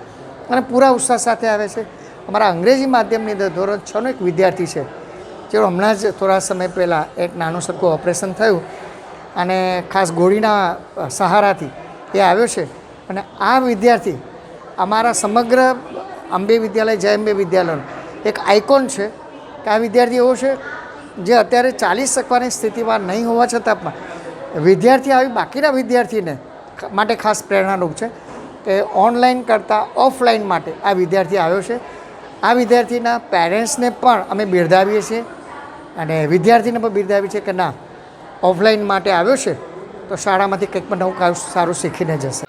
અને પૂરા ઉત્સાહ સાથે આવે છે. અમારા અંગ્રેજી માધ્યમની અંદર ધોરણ 6નો એક વિદ્યાર્થી છે જેઓ હમણાં જ થોડા સમય પહેલાં એક નાનું સરખું ઓપરેશન થયું અને ખાસ ગોળીના સહારાથી એ આવ્યો છે અને આ વિદ્યાર્થી અમારા સમગ્ર અંબે વિદ્યાલય જય અંબે વિદ્યાલયનો એક આઇકોન છે કે આ વિદ્યાર્થી એવો છે જે અત્યારે ચાલી શકવાની સ્થિતિમાં નહીં હોવા છતાં પણ વિદ્યાર્થી આવી બાકીના વિદ્યાર્થીને માટે ખાસ પ્રેરણારૂપ છે કે ઓનલાઈન કરતાં ઓફલાઈન માટે આ વિદ્યાર્થી આવ્યો છે. આ વિદ્યાર્થીના પેરેન્ટ્સને પણ અમે બિરદાવીએ છીએ અને વિદ્યાર્થીને પણ બિરદાવીએ છીએ કે ના, ઓફલાઈન માટે આવ્યો છે તો શાળામાંથી કંઈક પણ નવું સારું શીખીને જશે.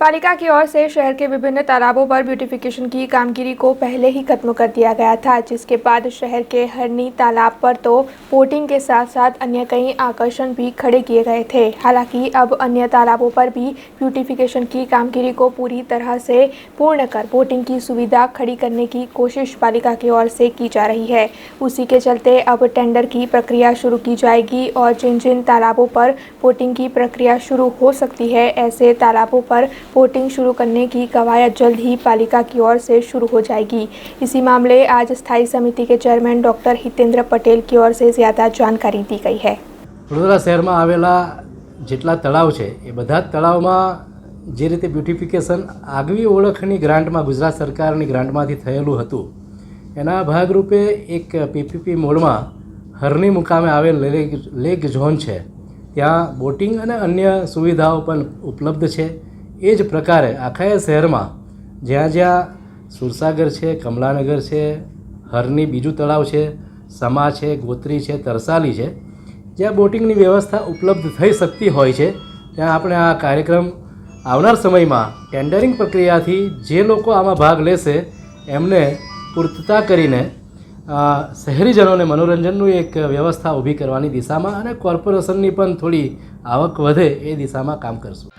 पालिका की ओर से शहर के विभिन्न तालाबों पर ब्यूटिफिकेशन की कामगिरी को पहले ही खत्म कर दिया गया था, जिसके बाद शहर के हरनी तालाब पर तो बोटिंग के साथ साथ अन्य कई आकर्षण भी खड़े किए गए थे. हालांकि अब अन्य तालाबों पर भी ब्यूटिफिकेशन की कामगिरी को पूरी तरह से पूर्ण कर बोटिंग की सुविधा खड़ी करने की कोशिश पालिका की ओर से की जा रही है. उसी के चलते अब टेंडर की प्रक्रिया शुरू की जाएगी और जिन जिन तालाबों पर बोटिंग की प्रक्रिया शुरू हो सकती है ऐसे तालाबों पर बोटिंग शुरू करने की कवायद जल्द ही पालिका की ओर से शुरू हो जाएगी. इसी मामले आज स्थायी समिति के चेयरमैन डॉक्टर हितेंद्र पटेल की ओर से ज़्यादा जानकारी दी गई है. વડોદરા શહેરમાં આવેલા જેટલા તળાવ છે એ બધા જ તળાવમાં જે રીતે બ્યુટિફિકેશન આગવી ઓળખની ગ્રાન્ટમાં ગુજરાત સરકારની ગ્રાન્ટમાંથી થયેલું હતું એના ભાગરૂપે એક પીપીપી મોડમાં હરની મુકામે આવેલ લેક ઝોન છે ત્યાં બોટિંગ અને अन्य સુવિધાઓ પણ ઉપલબ્ધ છે. એ જ પ્રકારે આખા શહેરમાં જ્યાં જ્યાં સુરસાગર છે, કમલાનગર છે, હરની બીજું તળાવ છે, સમા છે, ગોત્રી છે, તરસાલી છે, જ્યાં બોટિંગની વ્યવસ્થા ઉપલબ્ધ થઈ શકતી હોય છે ત્યાં આપણે આ કાર્યક્રમ આવનાર સમયમાં ટેન્ડરિંગ પ્રક્રિયાથી જે લોકો આમાં ભાગ લેશે એમને પૂર્તતા કરીને શહેરીજનોને મનોરંજનનું એક વ્યવસ્થા ઊભી કરવાની દિશામાં અને કોર્પોરેશનની પણ થોડી આવક વધે એ દિશામાં કામ કરશું.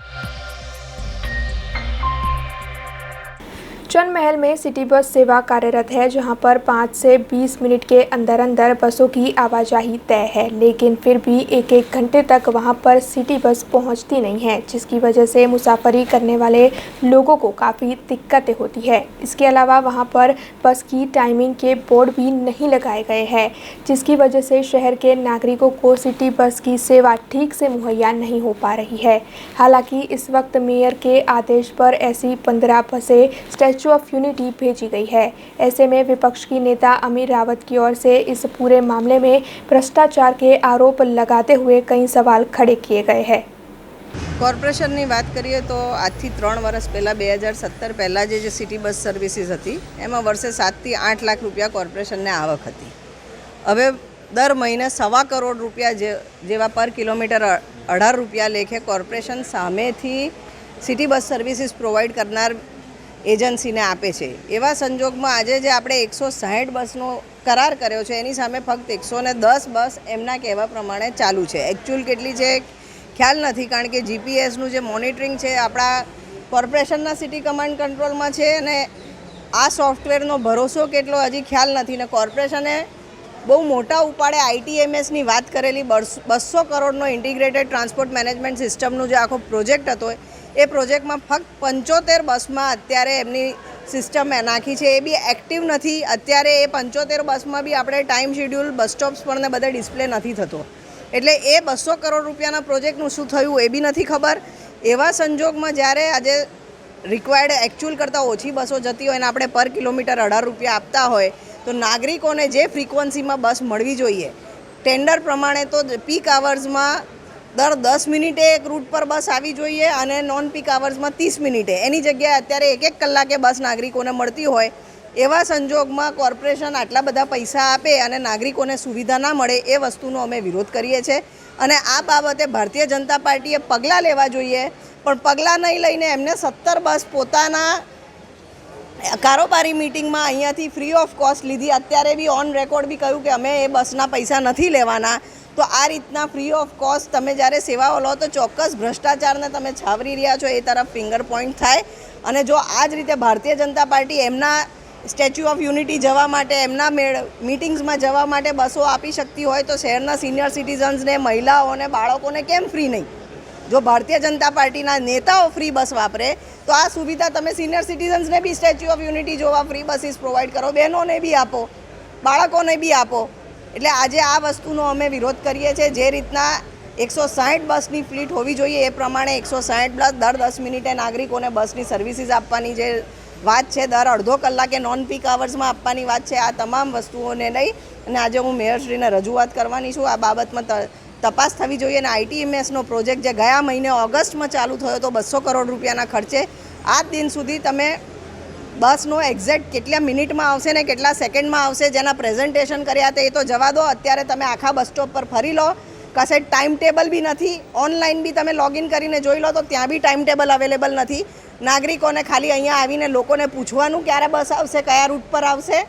चंद महल में सिटी बस सेवा कार्यरत है, जहां पर 5 से 20 मिनट के अंदर अंदर बसों की आवाजाही तय है, लेकिन फिर भी एक घंटे तक वहां पर सिटी बस पहुंचती नहीं है, जिसकी वजह से मुसाफरी करने वाले लोगों को काफ़ी दिक्कतें होती है. इसके अलावा वहां पर बस की टाइमिंग के बोर्ड भी नहीं लगाए गए हैं, जिसकी वजह से शहर के नागरिकों को सिटी बस की सेवा ठीक से मुहैया नहीं हो पा रही है. हालांकि इस वक्त मेयर के आदेश पर ऐसी 15 बसें स्टैच्यू ऑफ यूनिटी भेजी गई है. ऐसे में विपक्ष की नेता अमीर रावत की ओर से इस पूरे मामले में भ्रष्टाचार के आरोप लगाते हुए कई सवाल खड़े किए गए हैं. કોર્પોરેશનની વાત કરીએ તો આજથી 3 વર્ષ પહેલાં 2017 પહેલાં જે સિટી બસ સર્વિસીસ હતી એમાં વર્ષે 7 થી 8 લાખ રૂપિયા કોર્પોરેશનને આવક હતી. હવે દર મહિને 1.25 કરોડ રૂપિયા જેવા પર કિલોમીટર 18 રૂપિયા લેખે કોર્પોરેશન સામેથી સિટી બસ સર્વિસીસ પ્રોવાઈડ કરનાર એજન્સીને આપે છે. એવા સંજોગમાં આજે જે આપણે 160 બસનો કરાર કર્યો છે એની સામે ફક્ત 110 બસ એમના કહેવા પ્રમાણે ચાલુ છે. એકચ્યુઅલ કેટલી છે ખ્યાલ નથી, કારણ કે જીપીએસનું જે મોનિટરિંગ છે આપણા કોર્પોરેશનના સિટી કમાન્ડ કંટ્રોલમાં છે અને આ સોફ્ટવેરનો ભરોસો કેટલો હજી ખ્યાલ નથી. ને કોર્પોરેશને બહુ મોટા ઉપાડે આઈટીએમએસની વાત કરેલી 200 કરોડનો ઇન્ટિગ્રેટેડ ટ્રાન્સપોર્ટ મેનેજમેન્ટ સિસ્ટમનો જે આખો પ્રોજેક્ટ હતો એ પ્રોજેક્ટમાં ફક્ત 75 બસમાં અત્યારે એમની સિસ્ટમ નાખી છે, એ બી એક્ટિવ નથી. અત્યારે એ 75 બસમાં બી આપણે ટાઈમ શેડ્યુલ બસ સ્ટોપ્સ પર ને બધા ડિસ્પ્લે નથી થતો. એટલે એ 200 કરોડ રૂપિયાના પ્રોજેક્ટનું શું થયું એ બી નથી ખબર. એવા સંજોગમાં જ્યારે આજે રિક્વાયર્ડ એકચ્યુઅલ કરતાં ઓછી બસો જતી હોય અને આપણે પર કિલોમીટર 18 રૂપિયા આપતા હોય તો નાગરિકોને જે ફ્રીક્વન્સીમાં બસ મળવી જોઈએ ટેન્ડર પ્રમાણે તો પીક આવર્સમાં દર 10 મિનિટે એક રૂટ પર બસ આવી જોઈએ અને નોન પીક આવર્સમાં 30 મિનિટે. એની જગ્યાએ અત્યારે 1 કલાકે બસ નાગરિકોને મળતી હોય. એવા સંજોગમાં કોર્પોરેશન આટલા બધા પૈસા આપે અને નાગરિકોને સુવિધા ના મળે એ વસ્તુનો અમે વિરોધ કરીએ છીએ. અને આ બાબતે ભારતીય જનતા પાર્ટીએ પગલાં લેવા જોઈએ, પણ પગલાં નહીં લઈને એમને 17 બસ પોતાના કારોબારી મિટિંગમાં અહીંયાથી ફ્રી ઓફ કોસ્ટ લીધી. અત્યારે બી ઓન રેકોર્ડ બી કહ્યું કે અમે એ બસના પૈસા નથી લેવાના. તો આ રીતના ફ્રી ઓફ કોસ્ટ તમે જ્યારે સેવાઓ લો તો ચોક્કસ ભ્રષ્ટાચારને તમે છાવરી રહ્યા છો એ તરફ ફિંગર પોઈન્ટ થાય. અને જો આ જ રીતે ભારતીય જનતા પાર્ટી એમના સ્ટેચ્યુ ઓફ યુનિટી જવા માટે, એમના મિટિંગ્સમાં જવા માટે બસો આપી શકતી હોય તો શહેરના સિનિયર સિટીઝન્સને, મહિલાઓને, બાળકોને કેમ ફ્રી નહીં? જો ભારતીય જનતા પાર્ટીના નેતાઓ ફ્રી બસ વાપરે તો આ સુવિધા તમે સિનિયર સિટીઝન્સને બી સ્ટેચ્યુ ઓફ યુનિટી જોવા ફ્રી બસીસ પ્રોવાઈડ કરો, બહેનોને બી આપો, બાળકોને બી આપો. એટલે આજે આ વસ્તુનો અમે વિરોધ કરીએ છીએ. જે રીતના 160 બસની ફ્લીટ હોવી જોઈએ એ પ્રમાણે 160 બસ દર 10 મિનિટે નાગરિકોને બસની સર્વિસીસ આપવાની જે વાત છે, દર અડધો કલાકે નોન પીક આવર્સમાં આપવાની વાત છે. આ તમામ વસ્તુઓને લઈ અને આજે હું મેયરશ્રીને રજૂઆત કરવાની છું. આ બાબતમાં તપાસ થવી જોઈએ. અને ITMSનો પ્રોજેક્ટ જે ગયા મહિને ઓગસ્ટમાં ચાલુ થયો તો 200 કરોડ રૂપિયાના ખર્ચે, આજ દિન સુધી તમે બસનો એક્ઝેક્ટ કેટલા મિનિટમાં આવશે ને કેટલા સેકન્ડમાં આવશે જેના પ્રેઝન્ટેશન કર્યા હતા એ તો જવા દો. અત્યારે તમે આખા બસ સ્ટોપ પર ફરી લો, કશે ટાઈમ ટેબલ બી નથી. ઓનલાઈન બી તમે લોગિન કરીને જોઈ લો તો ત્યાં બી ટાઈમ ટેબલ અવેલેબલ નથી. નાગરિકોને ખાલી અહીંયા આવીને લોકોને પૂછવાનું ક્યારે બસ આવશે, કયા રૂટ પર આવશે.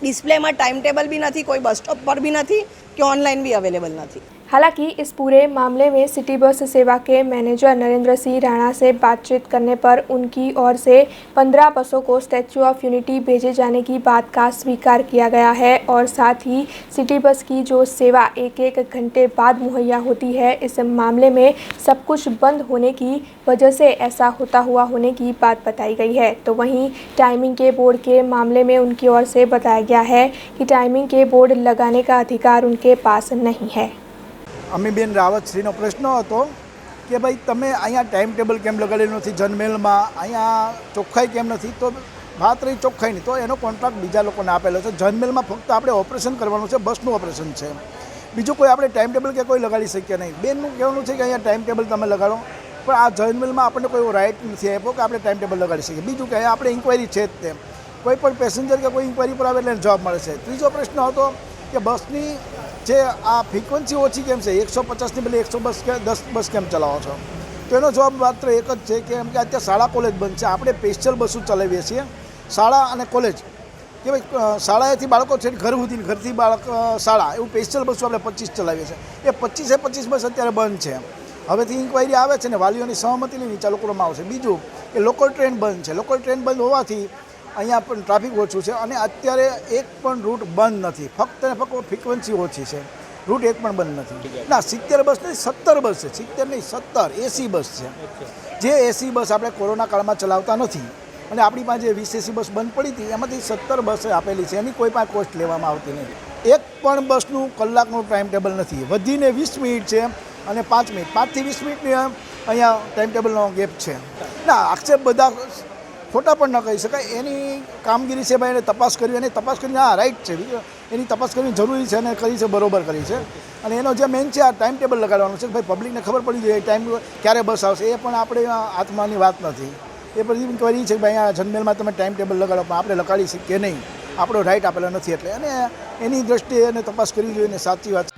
डिस्प्ले में टाइम टेबल भी नहीं, कोई बस स्टॉप पर भी नहीं कि ऑनलाइन भी अवेलेबल नहीं। हालांकि इस पूरे मामले में सिटी बस सेवा के मैनेजर नरेंद्र सिंह राणा से बातचीत करने पर उनकी ओर से 15 बसों को स्टैच्यू ऑफ यूनिटी भेजे जाने की बात का स्वीकार किया गया है और साथ ही सिटी बस की जो सेवा एक घंटे बाद मुहैया होती है, इस मामले में सब कुछ बंद होने की वजह से ऐसा होता हुआ होने की बात बताई गई है। तो वहीं टाइमिंग के बोर्ड के मामले में उनकी ओर से बताया गया है कि टाइमिंग के बोर्ड लगाने का अधिकार उनके पास नहीं है। અમીબેન રાવતશ્રીનો પ્રશ્ન હતો કે ભાઈ તમે અહીંયા ટાઈમ ટેબલ કેમ લગાડેલું નથી, જનમેલમાં અહીંયા ચોખ્ખાઈ કેમ નથી? તો વાત રહી ચોખ્ખાઈની, તો એનો કોન્ટ્રાક્ટ બીજા લોકોને આપેલો છે. જનમેલમાં ફક્ત આપણે ઓપરેશન કરવાનું છે, બસનું ઓપરેશન છે, બીજું કોઈ આપણે ટાઈમ ટેબલ કે કોઈ લગાડી શકીએ નહીં. બેનનું કહેવાનું છે કે અહીંયા ટાઈમ ટેબલ તમે લગાડો, પણ આ જનમેલમાં આપણને કોઈ રાઇટ નથી આપ્યો કે આપણે ટાઈમ ટેબલ લગાડી શકીએ. બીજું કે આપણે ઇન્ક્વાયરી છે જ તે, કોઈ પણ પેસેન્જર કે કોઈ ઇન્ક્વાયરી પર આવે એટલે જવાબ મળે છે. ત્રીજો પ્રશ્ન હતો કે બસની જે આ ફ્રીક્વન્સી ઓછી કેમ છે, 150ની બદલે 110 બસ કેમ ચલાવો છો? તો એનો જવાબ માત્ર એક જ છે કે એમ કે અત્યારે શાળા કોલેજ બંધ છે, આપણે સ્પેશિયલ બસો ચલાવીએ છીએ શાળા અને કોલેજ, કે ભાઈ શાળાએથી બાળકો છે ઘર સુધીને, ઘરથી બાળક શાળા, એવું સ્પેશિયલ બસો આપણે 25 ચલાવીએ છીએ. એ 25 બસ અત્યારે બંધ છે. હવેથી ઇન્ક્વાયરી આવે છે ને વાલીઓની સહમતિ લઈને ચાલુ કરવામાં આવશે. બીજું કે લોકલ ટ્રેન બંધ છે, લોકલ ટ્રેન બંધ હોવાથી અહીંયા પણ ટ્રાફિક ઓછું છે અને અત્યારે એક પણ રૂટ બંધ નથી, ફક્ત ને ફક્ત ફ્રીક્વન્સી ઓછી છે, રૂટ એક પણ બંધ નથી. ના 70 બસ નહીં, 17 બસ છે, 70 નહીં 17 AC બસ છે. જે AC બસ આપણે કોરોના કાળમાં ચલાવતા નથી અને આપણી પાસે 20 AC બસ બંધ પડી હતી એમાંથી 17 બસ આપેલી છે, એની કોઈ પણ કોસ્ટ લેવામાં આવતી નથી. એક પણ બસનું કલાકનું ટાઈમ ટેબલ નથી, વધીને 20 મિનિટ છે અને 5 મિનિટ, 5 થી 20 મિનિટની અહીંયા ટાઈમ ટેબલનો ગેપ છે. ના આક્ષેપ બધા ખોટા પણ ન કહી શકાય. એની કામગીરી છે ભાઈ, એને તપાસ કરી, અને તપાસ કરીને હા રાઈટ છે, એની તપાસ કરવી જરૂરી છે અને કરી છે, બરોબર કરી છે. અને એનો જે મેઇન છે આ ટાઈમ ટેબલ લગાડવાનું છે કે ભાઈ પબ્લિકને ખબર પડી જાય ટાઈમ ક્યારે બસ આવશે. એ પણ આપણે હાથમાંની વાત નથી. એ બધી ઇન્ક્વાયરી છે કે ભાઈ અહીંયા જનમેલમાં તમે ટાઈમ ટેબલ લગાડો, પણ આપણે લગાડી શકીએ નહીં, આપણો રાઈટ આપેલો નથી. એટલે અને એની દ્રષ્ટિએ એને તપાસ કરવી જોઈએ ને સાચી વાત.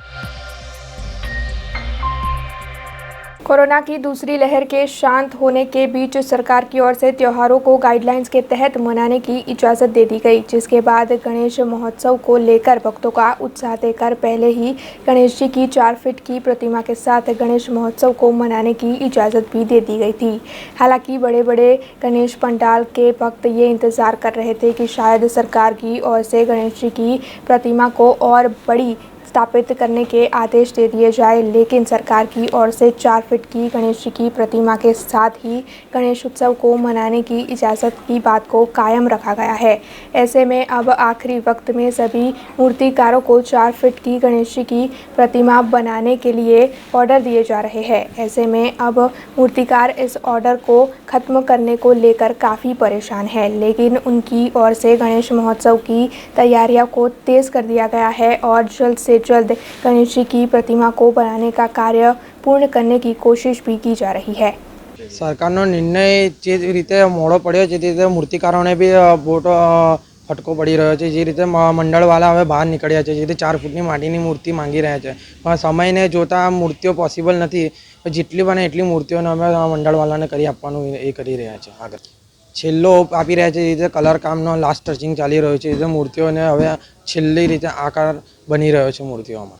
कोरोना की दूसरी लहर के शांत होने के बीच सरकार की ओर से त्योहारों को गाइडलाइंस के तहत मनाने की इजाज़त दे दी गई, जिसके बाद गणेश महोत्सव को लेकर भक्तों का उत्साह देखकर पहले ही गणेश जी की 4 फीट की प्रतिमा के साथ गणेश महोत्सव को मनाने की इजाज़त भी दे दी गई थी। हालांकि बड़े बड़े गणेश पंडाल के भक्त ये इंतज़ार कर रहे थे कि शायद सरकार की ओर से गणेश जी की प्रतिमा को और बड़ी स्थापित करने के आदेश दे दिए जाए, लेकिन सरकार की ओर से 4 फीट की गणेश जी की प्रतिमा के साथ ही गणेश उत्सव को मनाने की इजाज़त की बात को कायम रखा गया है। ऐसे में अब आखिरी वक्त में सभी मूर्तिकारों को 4 फीट की गणेश जी की प्रतिमा बनाने के लिए ऑर्डर दिए जा रहे हैं। ऐसे में अब मूर्तिकार इस ऑर्डर को ख़त्म करने को लेकर काफ़ी परेशान है, लेकिन उनकी ओर से गणेश महोत्सव की तैयारियों को तेज़ कर दिया गया है और जल्द से से जल्द गणेश जी की प्रतिमा को बनाने का कार्य पूर्ण करने की कोशिश भी की जा रही है। सरकारનો નિર્ણય જે રીતે મોડો પડ્યો છે તે રીતે મૂર્તિકારોને બી મોટો ફટકો પડી રહ્યો છે। જે રીતે મંડળવાળા હવે બહાર નીકળ્યા છે, જે રીતે 4 ફૂટની માટીની મૂર્તિ માંગી રહ્યા છે, પણ સમયને જોતા મૂર્તિઓ પોસિબલ નથી। જેટલી બને એટલી મૂર્તિઓને અમે મંડળવાળાને કરી આપવાનું એ કરી રહ્યા છે। આગળ છેલ્લો આપી રહ્યા છે, જે રીતે કલર કામનો લાસ્ટ ટચિંગ ચાલી રહ્યો છે, જે રીતે મૂર્તિઓને હવે છેલ્લી રીતે આકાર બની રહ્યો છે મૂર્તિઓમાં।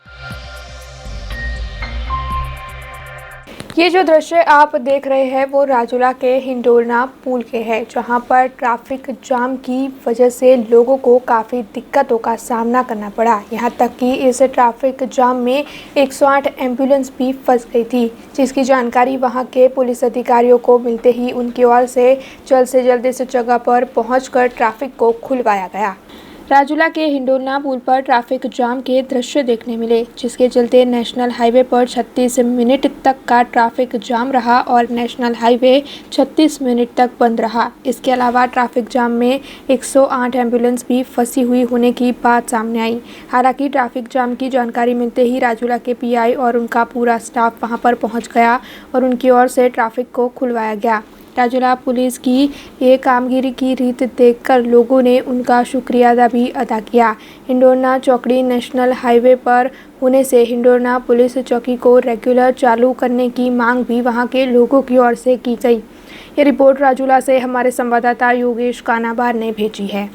ये जो दृश्य आप देख रहे हैं वो राजूला के हिंडोलना पुल के हैं, जहां पर ट्रैफिक जाम की वजह से लोगों को काफ़ी दिक्कतों का सामना करना पड़ा। यहां तक कि इस ट्रैफिक जाम में 108 एम्बुलेंस भी फंस गई थी, जिसकी जानकारी वहां के पुलिस अधिकारियों को मिलते ही उनकी ओर से जल्द इस जगह पर पहुंचकर ट्रैफिक को खुलवाया गया। राजूला के हिंडोलना पुल पर ट्रैफिक जाम के दृश्य देखने मिले, जिसके चलते नेशनल हाईवे पर 36 मिनट तक का ट्रैफिक जाम रहा और नेशनल हाईवे 36 मिनट तक बंद रहा। इसके अलावा ट्रैफिक जाम में 108 एम्बुलेंस भी फंसी हुई होने की बात सामने आई। हालांकि ट्रैफिक जाम की जानकारी मिलते ही राजूला के पीआई और उनका पूरा स्टाफ वहां पर पहुंच गया और उनकी ओर से ट्रैफिक को खुलवाया गया। राजूला पुलिस की ये कामगिरी की रीत देखकर लोगों ने उनका शुक्रिया अदा भी अदा किया। हिंडोलना चौकड़ी नेशनल हाईवे पर होने से हिंडोलना पुलिस चौकी को रेगुलर चालू करने की मांग भी वहां के लोगों की ओर से की गई। ये रिपोर्ट राजूला से हमारे संवाददाता योगेश कानाबार ने भेजी है।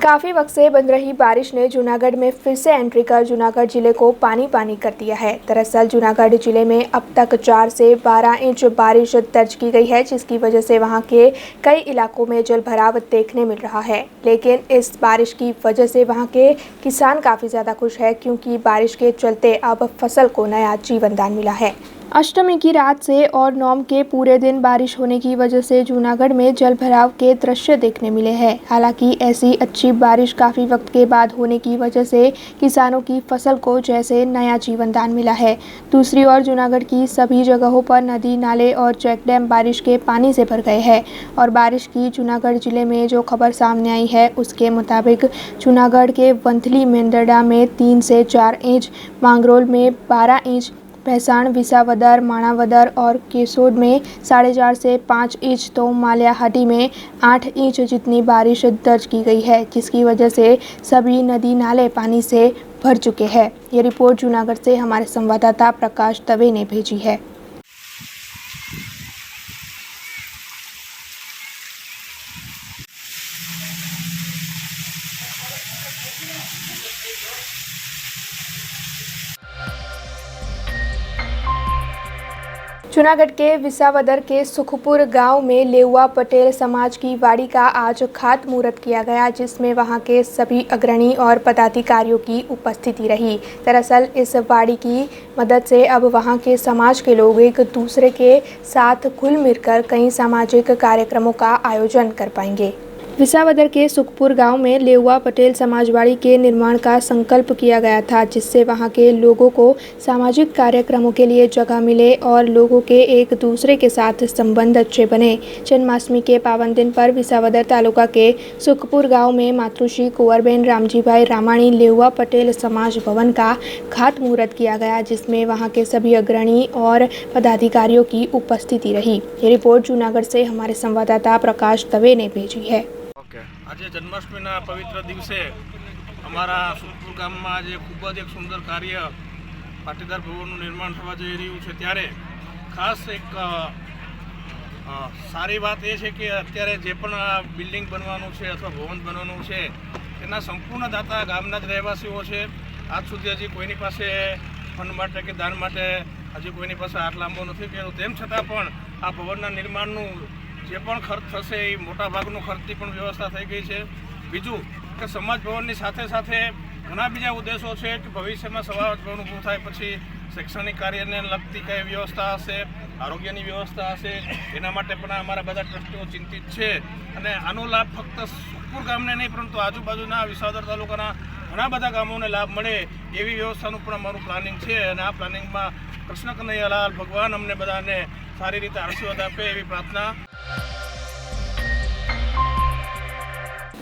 काफ़ी वक्त से बंद रही बारिश ने जूनागढ़ में फिर से एंट्री कर जूनागढ़ जिले को पानी पानी कर दिया है। दरअसल जूनागढ़ जिले में अब तक 4 से 12 इंच बारिश दर्ज की गई है, जिसकी वजह से वहां के कई इलाकों में जलभराव देखने मिल रहा है। लेकिन इस बारिश की वजह से वहां के किसान काफ़ी ज़्यादा खुश है, क्योंकि बारिश के चलते अब फसल को नया जीवन दान मिला है। अष्टमी की रात से और नवम के पूरे दिन बारिश होने की वजह से जूनागढ़ में जलभराव के दृश्य देखने मिले हैं। हालांकि ऐसी अच्छी बारिश काफ़ी वक्त के बाद होने की वजह से किसानों की फसल को जैसे नया जीवन दान मिला है। दूसरी ओर जूनागढ़ की सभी जगहों पर नदी, नाले और चेक डैम बारिश के पानी से भर गए हैं और बारिश की जूनागढ़ जिले में जो खबर सामने आई है उसके मुताबिक जूनागढ़ के वंथली मेंदरडा में 3 से 4 इंच, मांगरोल में 12 इंच, भैसाण, विसावदर, माणावदर और केसोद में 4.5 से 5 इंच तो माल्याहाटी में 8 इंच जितनी बारिश दर्ज की गई है, जिसकी वजह से सभी नदी नाले पानी से भर चुके हैं। ये रिपोर्ट जूनागढ़ से हमारे संवाददाता प्रकाश दवे ने भेजी है। जूनागढ़ के विसावदर के सुखपुर गांव में लेउआ पटेल समाज की वाड़ी का आज खात मुहूर्त किया गया, जिसमें वहां के सभी अग्रणी और पदाधिकारियों की उपस्थिति रही। दरअसल इस वाड़ी की मदद से अब वहां के समाज के लोग एक दूसरे के साथ घुल मिलकर कई सामाजिक कार्यक्रमों का आयोजन कर पाएंगे। विसावदर के सुखपुर गांव में लेउआ पटेल समाजवाड़ी के निर्माण का संकल्प किया गया था, जिससे वहां के लोगों को सामाजिक कार्यक्रमों के लिए जगह मिले और लोगों के एक दूसरे के साथ संबंध अच्छे बने। जन्माष्टमी के पावन दिन पर विसावदर तालुका के सुखपुर गांव में मातृश्री कुंवरबेन रामजीभाई रामाणी लेउआ पटेल समाज भवन का खात मुहूर्त किया गया, जिसमें वहां के सभी अग्रणी और पदाधिकारियों की उपस्थिति रही। ये रिपोर्ट जूनागढ़ से हमारे संवाददाता प्रकाश दवे ने भेजी है। આજે જન્માષ્ટમીના પવિત્ર દિવસે અમારા સુખપુર ગામમાં આજે ખૂબ જ એક સુંદર કાર્ય પાટીદાર ભવનનું નિર્માણ થવા જઈ રહ્યું છે, ત્યારે ખાસ એક સારી વાત એ છે કે અત્યારે જે પણ બિલ્ડિંગ બનવાનું છે અથવા ભવન બનવાનું છે તેના સંપૂર્ણ દાતા ગામના જ રહેવાસીઓ છે। આજ સુધી હજી કોઈની પાસે ફંડ માટે કે દાન માટે હજી કોઈની પાસે હાથ લાંબો નથી કર્યો, તેમ છતાં પણ આ ભવનના નિર્માણનું જે પણ ખર્ચ થશે એ મોટા ભાગનો ખર્ચની પણ વ્યવસ્થા થઈ ગઈ છે। બીજું કે સમાજ ભવનની સાથે સાથે ઘણા બીજા ઉદ્દેશો છે કે ભવિષ્યમાં સમાજ ભવન ઊભું થાય પછી શૈક્ષણિક કાર્યને લગતી કઈ વ્યવસ્થા હશે, આરોગ્યની વ્યવસ્થા હશે, એના માટે પણ અમારા બધા ટ્રસ્ટીઓ ચિંતિત છે અને આનો લાભ ફક્ત સુખપુર ગામને નહીં પરંતુ આજુબાજુના વિસાવદર તાલુકાના ઘણા બધા ગામોને લાભ મળે એવી વ્યવસ્થાનું પણ અમારું પ્લાનિંગ છે અને આ પ્લાનિંગમાં કૃષ્ણ કનૈયાલાલ ભગવાન અમને બધાને सारी रीते आशीर्वाद आपे एवी प्रार्थना।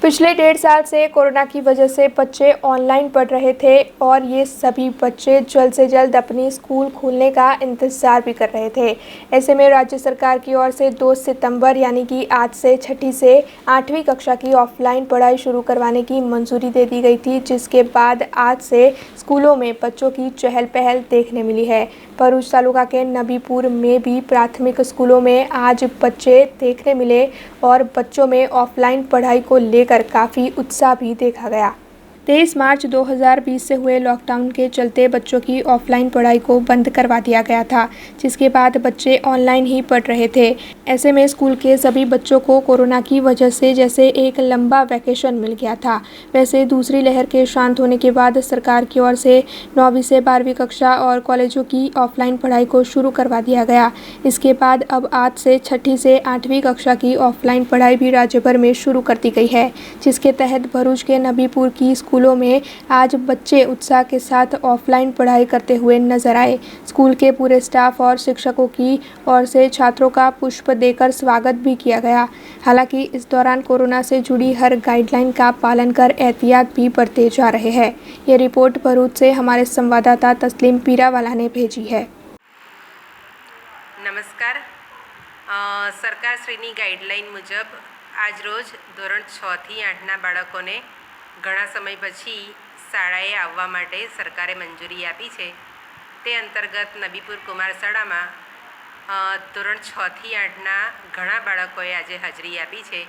पिछले 1.5 साल से कोरोना की वजह से बच्चे ऑनलाइन पढ़ रहे थे और ये सभी बच्चे जल्द से जल्द अपनी स्कूल खुलने का इंतज़ार भी कर रहे थे। ऐसे में राज्य सरकार की ओर से 2 सितंबर यानी कि आज से 6ठी से 8वीं कक्षा की ऑफलाइन पढ़ाई शुरू करवाने की मंजूरी दे दी गई थी, जिसके बाद आज से स्कूलों में बच्चों की चहल पहल देखने मिली है। भरूच तालुका के नबीपुर में भी प्राथमिक स्कूलों में आज बच्चे देखने मिले और बच्चों में ऑफलाइन पढ़ाई को लेकर काफ़ी उत्साह भी देखा गया। 23 मार्च 2020 से हुए लॉकडाउन के चलते बच्चों की ऑफलाइन पढ़ाई को बंद करवा दिया गया था, जिसके बाद बच्चे ऑनलाइन ही पढ़ रहे थे। ऐसे में स्कूल के सभी बच्चों को कोरोना की वजह से जैसे एक लंबा वैकेशन मिल गया था, वैसे दूसरी लहर के शांत होने के बाद सरकार की ओर से 9वीं से 12वीं कक्षा और कॉलेजों की ऑफलाइन पढ़ाई को शुरू करवा दिया गया। इसके बाद अब आज से 6ठी से 8वीं कक्षा की ऑफलाइन पढ़ाई भी राज्य भर में शुरू कर दी गई है, जिसके तहत भरूच के नबीपुर की स्कूलों में आज बच्चे उत्साह के साथ ऑफलाइन पढ़ाई करते हुए नजर आए। स्कूल के पूरे स्टाफ और शिक्षकों की ओर से छात्रों का पुष्प देकर स्वागत भी किया गया। हालांकि इस दौरान कोरोना से जुड़ी हर गाइडलाइन का पालन कर एहतियात भी बरते जा रहे हैं। ये रिपोर्ट भरूच से हमारे संवाददाता तस्लीम पीरावाला ने भेजी है। नमस्कार। સરકારશ્રીની ગાઈડલાઈન મુજબ આજરોજ ધોરણ 6 થી 8ના બાળકોને ઘણા સમય પછી શાળાએ આવવા માટે સરકારે મંજૂરી આપી છે। તે અંતર્ગત નબીપુર કુમાર શાળામાં ધોરણ 6 થી 8ના ઘણા બાળકોએ આજે હાજરી આપી છે।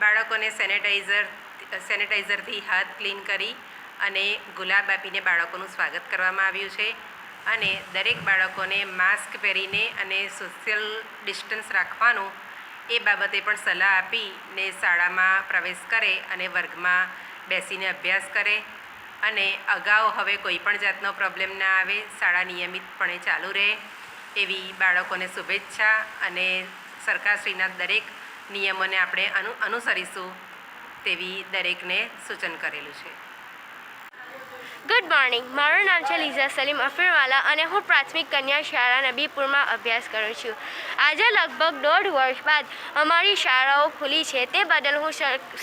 બાળકોને સેનેટાઈઝરથી હાથ ક્લીન કરી અને ગુલાબ આપીને બાળકોનું સ્વાગત કરવામાં આવ્યું છે અને દરેક બાળકોને માસ્ક પહેરીને અને સોશિયલ ડિસ્ટન્સ રાખવાનું એ બાબતે પણ સલાહ આપીને શાળામાં પ્રવેશ કરે અને વર્ગમાં બેસીને અભ્યાસ કરે અને અગાઉ હવે કોઈ પણ જાતનો પ્રોબ્લેમ ના આવે, શાળા નિયમિતપણે ચાલુ રહે એવી બાળકોને શુભેચ્છા અને સરકારશ્રીના દરેક નિયમોને આપણે અનુસરીશું તેવી દરેકને સૂચન કરેલું છે। ગુડ મોર્નિંગ, મારું નામ છે લીઝા સલીમ અફીરવાલા અને હું પ્રાથમિક કન્યા શાળા નબીપુરમાં અભ્યાસ કરું છું। આજે લગભગ 1.5 વર્ષ બાદ અમારી શાળાઓ ખુલી છે, તે બદલ હું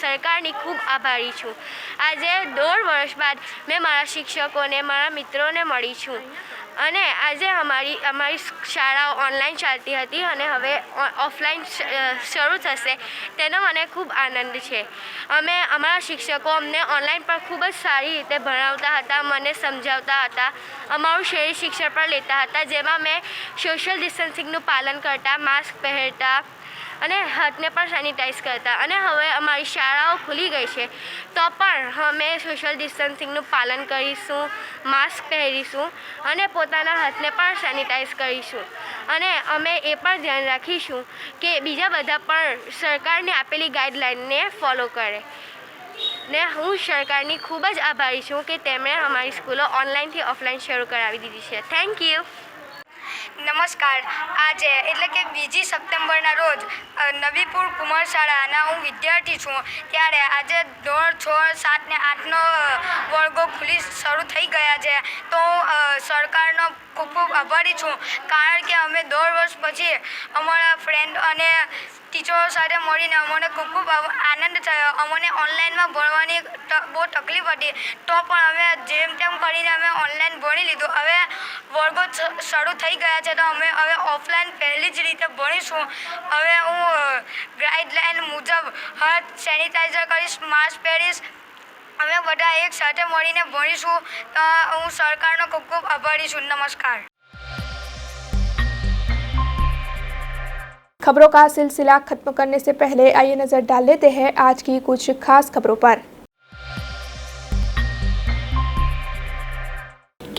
સરકારની ખૂબ આભારી છું। આજે 1.5 વર્ષ બાદ મેં મારા શિક્ષકોને, મારા મિત્રોને મળી છું અને આજે અમારી શાળાઓ ઓનલાઈન ચાલતી હતી અને હવે ઓફલાઈન શરૂ થશે તેનો મને ખૂબ આનંદ છે। અમારા શિક્ષકો અમને ઓનલાઈન પર ખૂબ જ સારી રીતે ભણાવતા હતા, મને સમજાવતા હતા, અમારું શહેરી શિક્ષણ પણ લેતા હતા, જેમાં મેં સોશિયલ ડિસ્ટન્સિંગનું પાલન કરતા, માસ્ક પહેરતા અને હાથને પણ સેનિટાઈઝ કરતા અને હવે અમારી શાળાઓ ખુલી ગઈ છે તો પણ અમે સોશિયલ ડિસ્ટન્સિંગનું પાલન કરીશું, માસ્ક પહેરીશું અને પોતાના હાથને પણ સેનિટાઈઝ કરીશું અને અમે એ પણ ધ્યાન રાખીશું કે બીજા બધા પણ સરકારની આપેલી ગાઈડલાઇનને ફોલો કરે ને હું સરકારની ખૂબ જ આભારી છું કે તેમણે અમારી સ્કૂલો ઓનલાઈનથી ઓફલાઈન શરૂ કરાવી દીધી છે। Thank you. નમસ્કાર। આજે એટલે કે 2 સપ્ટેમ્બરના રોજ નબીપુર કુમાર શાળાના હું વિદ્યાર્થી છું, ત્યારે આજે ધોરણ 6, 7 ને 8નો વર્ગો શરૂ થઈ ગયા છે તો સરકારનો ખૂબ ખૂબ આભારી છું, કારણ કે અમે 1.5 વર્ષ પછી અમારા ફ્રેન્ડ અને ટીચરો સાથે મળીને અમને ખૂબ ખૂબ આનંદ થયો। અમને ઓનલાઈનમાં ભણવાની બહુ તકલીફ હતી તો પણ અમે જેમ તેમ કરીને અમે ઓનલાઈન ભણી લીધું। હવે વર્ગો શરૂ થઈ ગયા છે તો અમે હવે ઓફલાઈન પહેલી જ રીતે ભણીશું। હવે હું ગાઈડલાઈન મુજબ હાથ સેનિટાઈઝર કરીશ, માસ્ક પહેરીશ, અમે બધા એક સાથે મળીને ભણીશું તો હું સરકારનો ખૂબ ખૂબ આભારી છું। નમસ્કાર। खबरों का सिलसिला खत्म करने से पहले आइए नजर डाल लेते हैं आज की कुछ खास खबरों पर।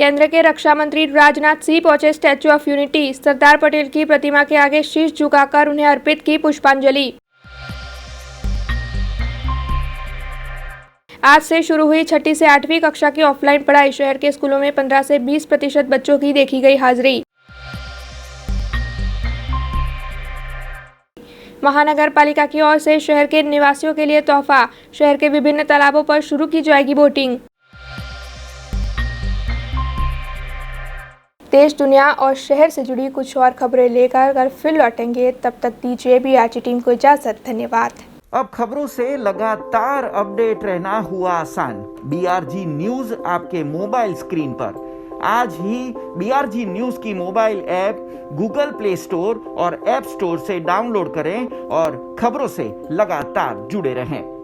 केंद्र के रक्षा मंत्री राजनाथ सिंह पहुंचे statue of unity. Sardar Patel की प्रतिमा के आगे शीश झुकाकर उन्हें अर्पित की पुष्पांजलि। आज से शुरू हुई 6ठी से 8वीं कक्षा की ऑफलाइन पढ़ाई। शहर के स्कूलों में 15 से 20% बच्चों की देखी गई हाजिरी। महानगर पालिका की ओर से शहर के निवासियों के लिए तोहफा। शहर के विभिन्न तालाबों पर शुरू की जाएगी बोटिंग। देश दुनिया और शहर से जुड़ी कुछ और खबरें लेकर फिर लौटेंगे। तब तक दीजिए BRG टीम को इजाजत। धन्यवाद। अब खबरों से लगातार अपडेट रहना हुआ आसान। BRG न्यूज आपके मोबाइल स्क्रीन पर। आज ही BRG न्यूज की mobile app Google play store और ऐप स्टोर से डाउनलोड करें और खबरों से लगातार जुड़े रहें।